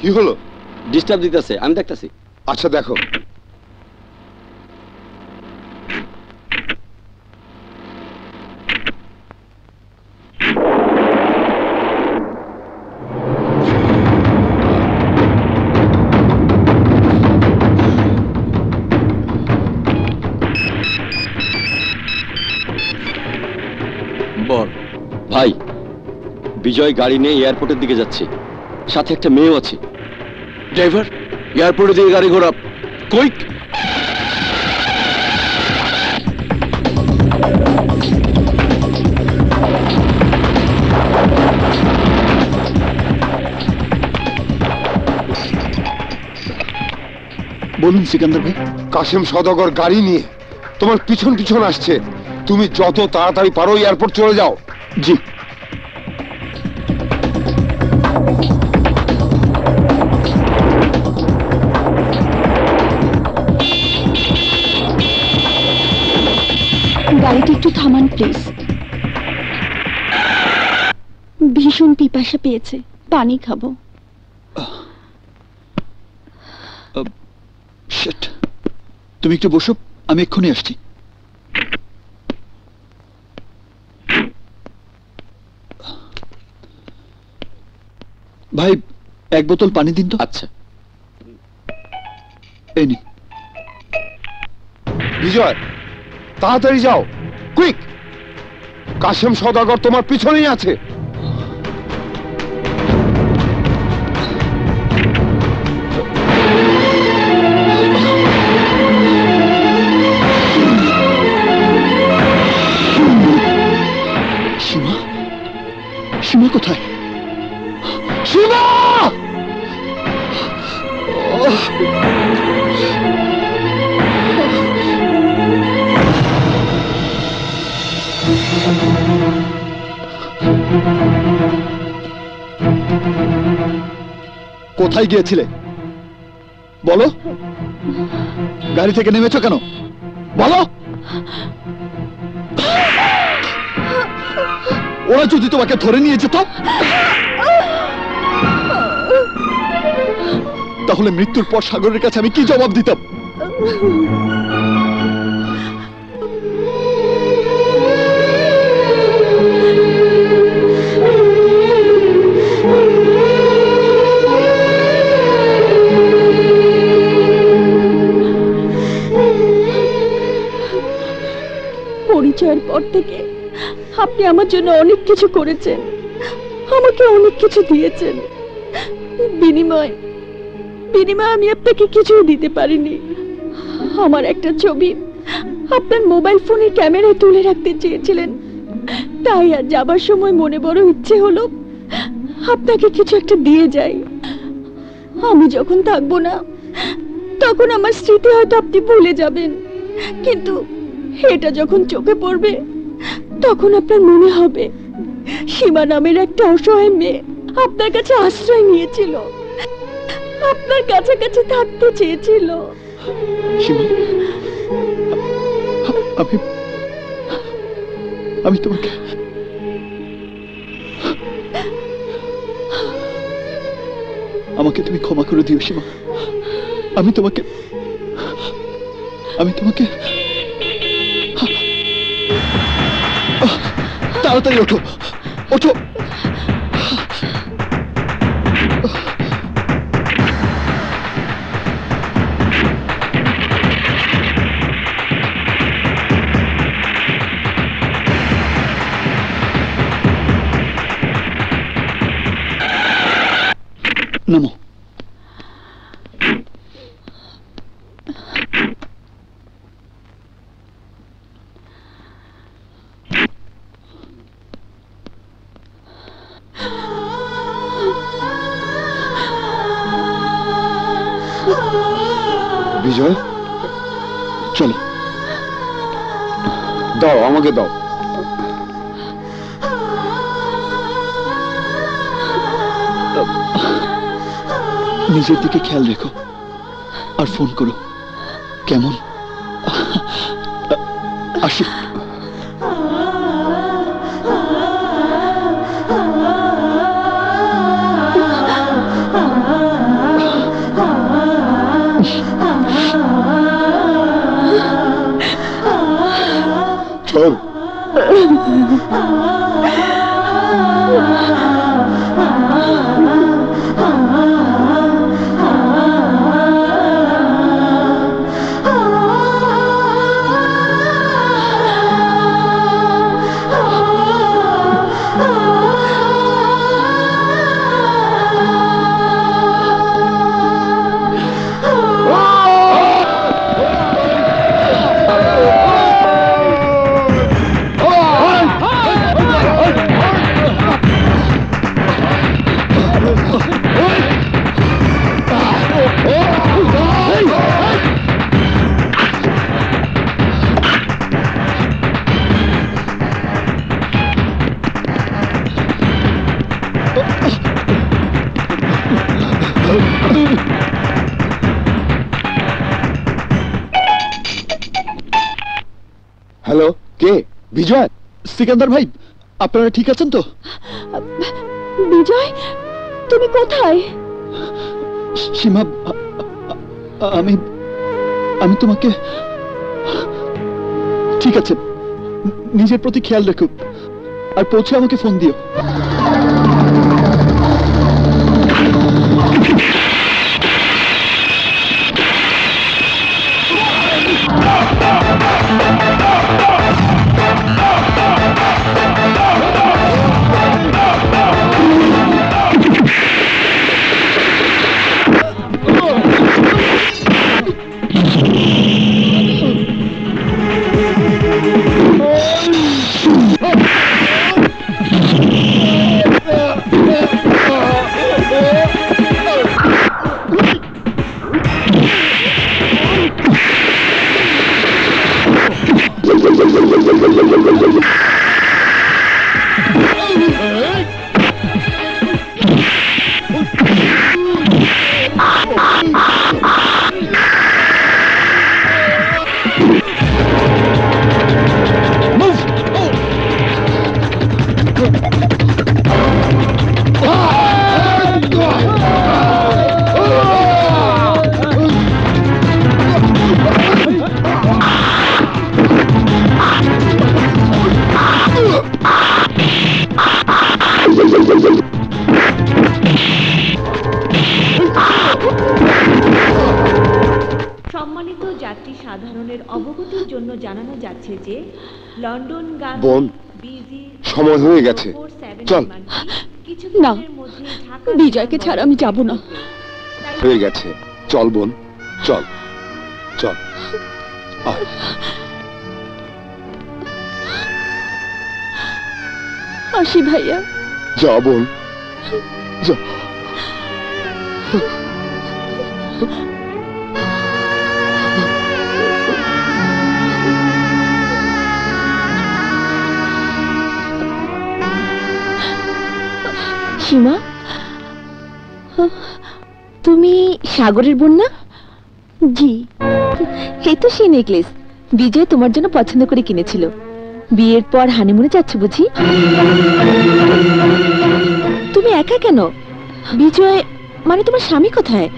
কি হলো? ডিস্টার্ব দিতেছে, আমি দেখতেছি। আচ্ছা দেখো। বল ভাই, বিজয় গাড়ি নিয়ে এয়ারপোর্টের দিকে যাচ্ছে, সাথে একটা মেয়েও আছে। ড্রাইভার, এয়ারপোর্টের দিকে গাড়ি ঘোরা, কুইক। বলুন সিকান্দার ভাই। কাশেম সওদাগর গাড়ি নিয়ে তোমার পিছন পিছন আসছে। তুমি যত তাড়াতাড়ি পারো এয়ারপোর্ট চলে যাও। জি। গাড়িটা একটু থামান প্লিজ। ভীষণ পিপাসা পেয়েছে, পানি খাবো। শিট, তুমি একটু বসো, আমি এক্ষুনি আসছি। ভাই, এক বোতল পানি দিন তো। আচ্ছা। এই নিন। বিজয়, তাড়াতাড়ি যাও, কুইক। কাশেম সওদাগর তোমার পিছনেই আছে। কোথায় গিয়েছিলে বলো? গাড়ি থেকে নেমেছো কেন বলো? ওরা যদি তোমাকে ধরে নিয়ে যেত তাহলে মৃত্যুর পর সাগরের কাছে আমি কি জবাব দিতাম? পরিচয়ের পর থেকে আপনি আমার জন্য অনেক কিছু করেছেন, আমাকে অনেক কিছু দিয়েছেন। বিনিময় আমি আপনাকে কিছুই দিতে পারিনি। আমার একটা ছবি আপনার মোবাইল ফোনের ক্যামেরায় তুলে রাখতে চেয়েছিলেন, তাই আর যাবার সময় মনে বড় ইচ্ছে হলো আপনাকে কিছু একটা দিয়ে যাই। আমি যখন থাকবো না তখন আমার স্মৃতি হয়তো আপনি ভুলে যাবেন, কিন্তু এটা যখন চোখে পড়বে তখন আপনার মনে হবে সীমা নামের একটা অসহায় মেয়ে আপনার কাছে আশ্রয় নিয়েছিল, আপনার কাছাকাছি থাকতে চেয়েছিল। আমি তোমাকে আমাকে তুমি ক্ষমা করে দিও সীমা। আমি তোমাকে তাড়াতাড়ি ওঠো ওঠো। নামো। বিজয়, চলো। দাও, আমাকে দাও। নিজের দিকে খেয়াল রেখো আর ফোন করো, কেমন? আসি। চল। হ্যালো, কে? বিজয়, সিকান্দার ভাই, আপনারা ঠিক আছেন তো? বিজয়, তুমি কোথায়? সীমা, আমি তোমাকে, ঠিক আছে, নিজের প্রতি খেয়াল রেখো আর পৌঁছে আমাকে ফোন দিও। সাধারণের অবগতির জন্য জানানো যাচ্ছে যে লন্ডন বোন, সময় হয়ে গেছে, চল। না, বিজয়কে ছাড়া আমি যাব না। হয়ে গেছে, চল বোন, চল চল। আয়। আসি ভাইয়া। যা বোন, যা। সীমা, তুমি সাগরের বোন না? জি। এই তো সেই নেকলেস বিজয় তোমার জন্য পছন্দ করে কিনেছিল। বিয়ের পর হানিমুনে যাচ্ছ বুঝি? তুমি একা কেন? বিজয় মানে তোমার স্বামী কোথায়?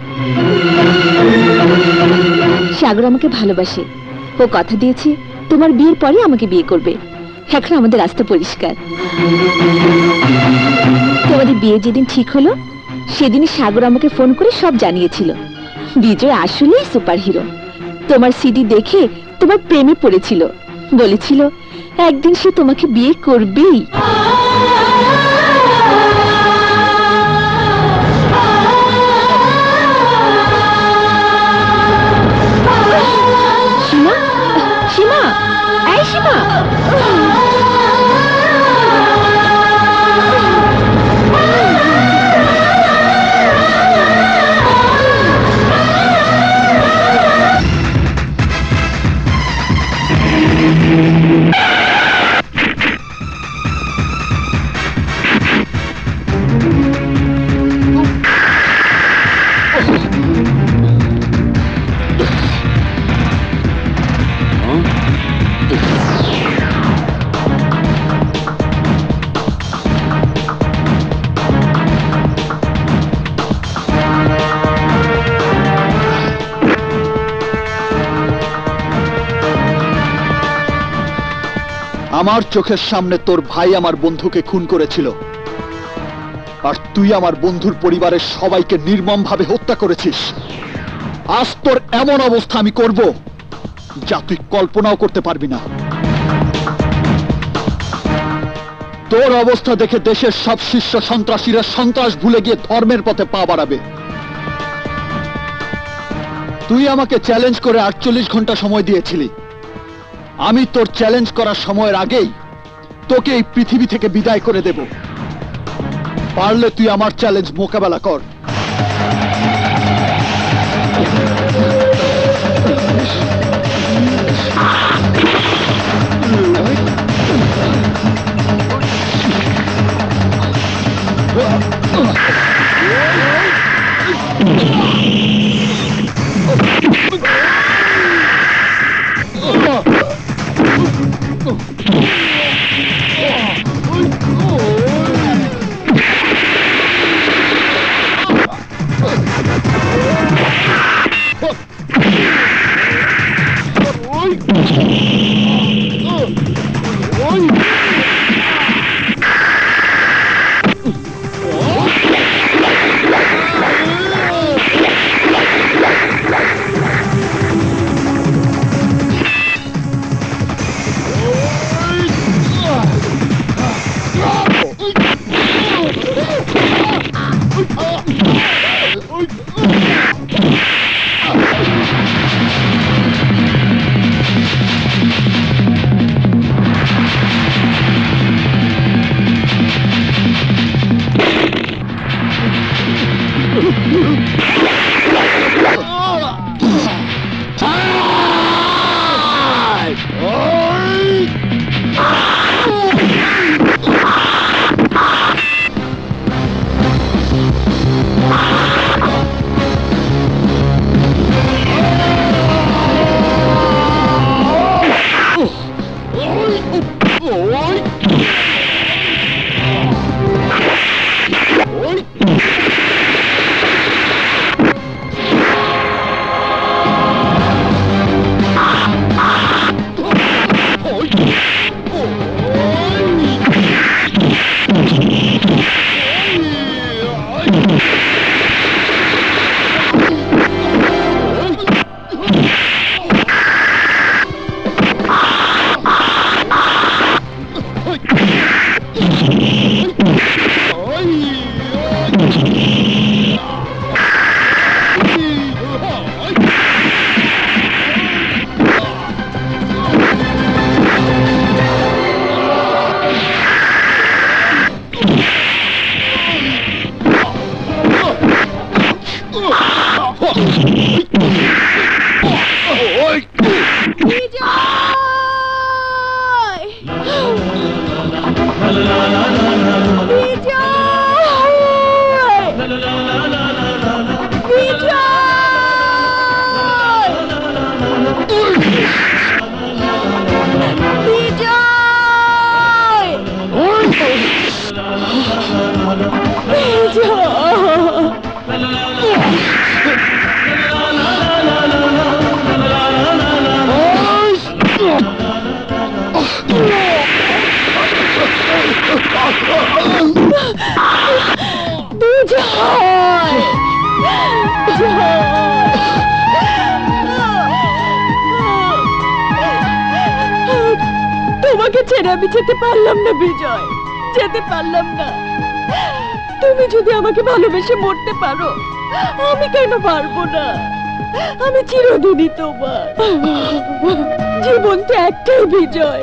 সাগর আমাকে ভালোবাসে, ও কথা দিয়েছে তোমার বিয়ের পরে আমাকে বিয়ে করবে। এখন আমাদের রাস্তা পরিষ্কার। তোমাদের বিয়ে যেদিন ঠিক হলো সেদিনই সাগর আমাকে ফোন করে সব জানিয়েছিল। বিজয় আসলেই সুপার হিরো। তোমার সিডি দেখে তোমার প্রেমে পড়েছিল, বলেছিল একদিন সে তোমাকে বিয়ে করবেই। সীমা, সীমা, এই সীমা। আমার চোখের সামনে তোর ভাই আমার বন্ধুকে খুন করেছিল, আর তুই আমার বন্ধুর পরিবারের সবাইকে নির্মমভাবে হত্যা করেছিস। আজ তোর এমন অবস্থা আমি করব যা তুই কল্পনাও করতে পারবি না। তোর অবস্থা দেখে দেশের সব শীর্ষ সন্ত্রাসীরা সন্ত্রাস ভুলে গিয়ে ধর্মের পথে পা বাড়াবে। তুই আমাকে চ্যালেঞ্জ করে 48 ঘন্টা সময় দিয়েছিলি। আমি তোর চ্যালেঞ্জ করার সময়ের আগেই তোকে এই পৃথিবী থেকে বিদায় করে দেব। পারলে তুই আমার চ্যালেঞ্জ মোকাবেলা কর। তোমাকে ছেড়ে আমি যেতে পারলাম না বিজয়, যেতে পারলাম না। তুমি যদি আমাকে ভালোবেসে মরতে পারো, আমি কেন পারবো না? আমি চিরদিনই তোমার। জীবন তো একটাই বিজয়,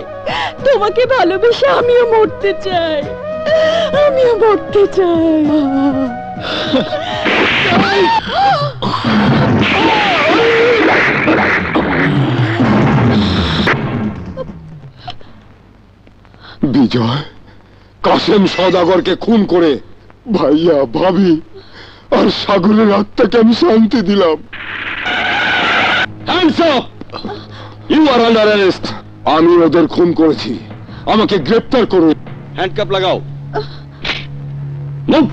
তোমাকে ভালোবেসে আমিও মরতে চাই, আমিও মরতে চাই। বিজয় কাসেম সওদাগরকে খুন করে ভাইয়া, ভাবি আর সাগরের আত্মাকে আমি শান্তি দিলাম। Hands up, you are under arrest. আমি ওদের খুন করেছি, আমাকে গ্রেপ্তার করুন। হ্যান্ডকাপ লাগাও। মুভ।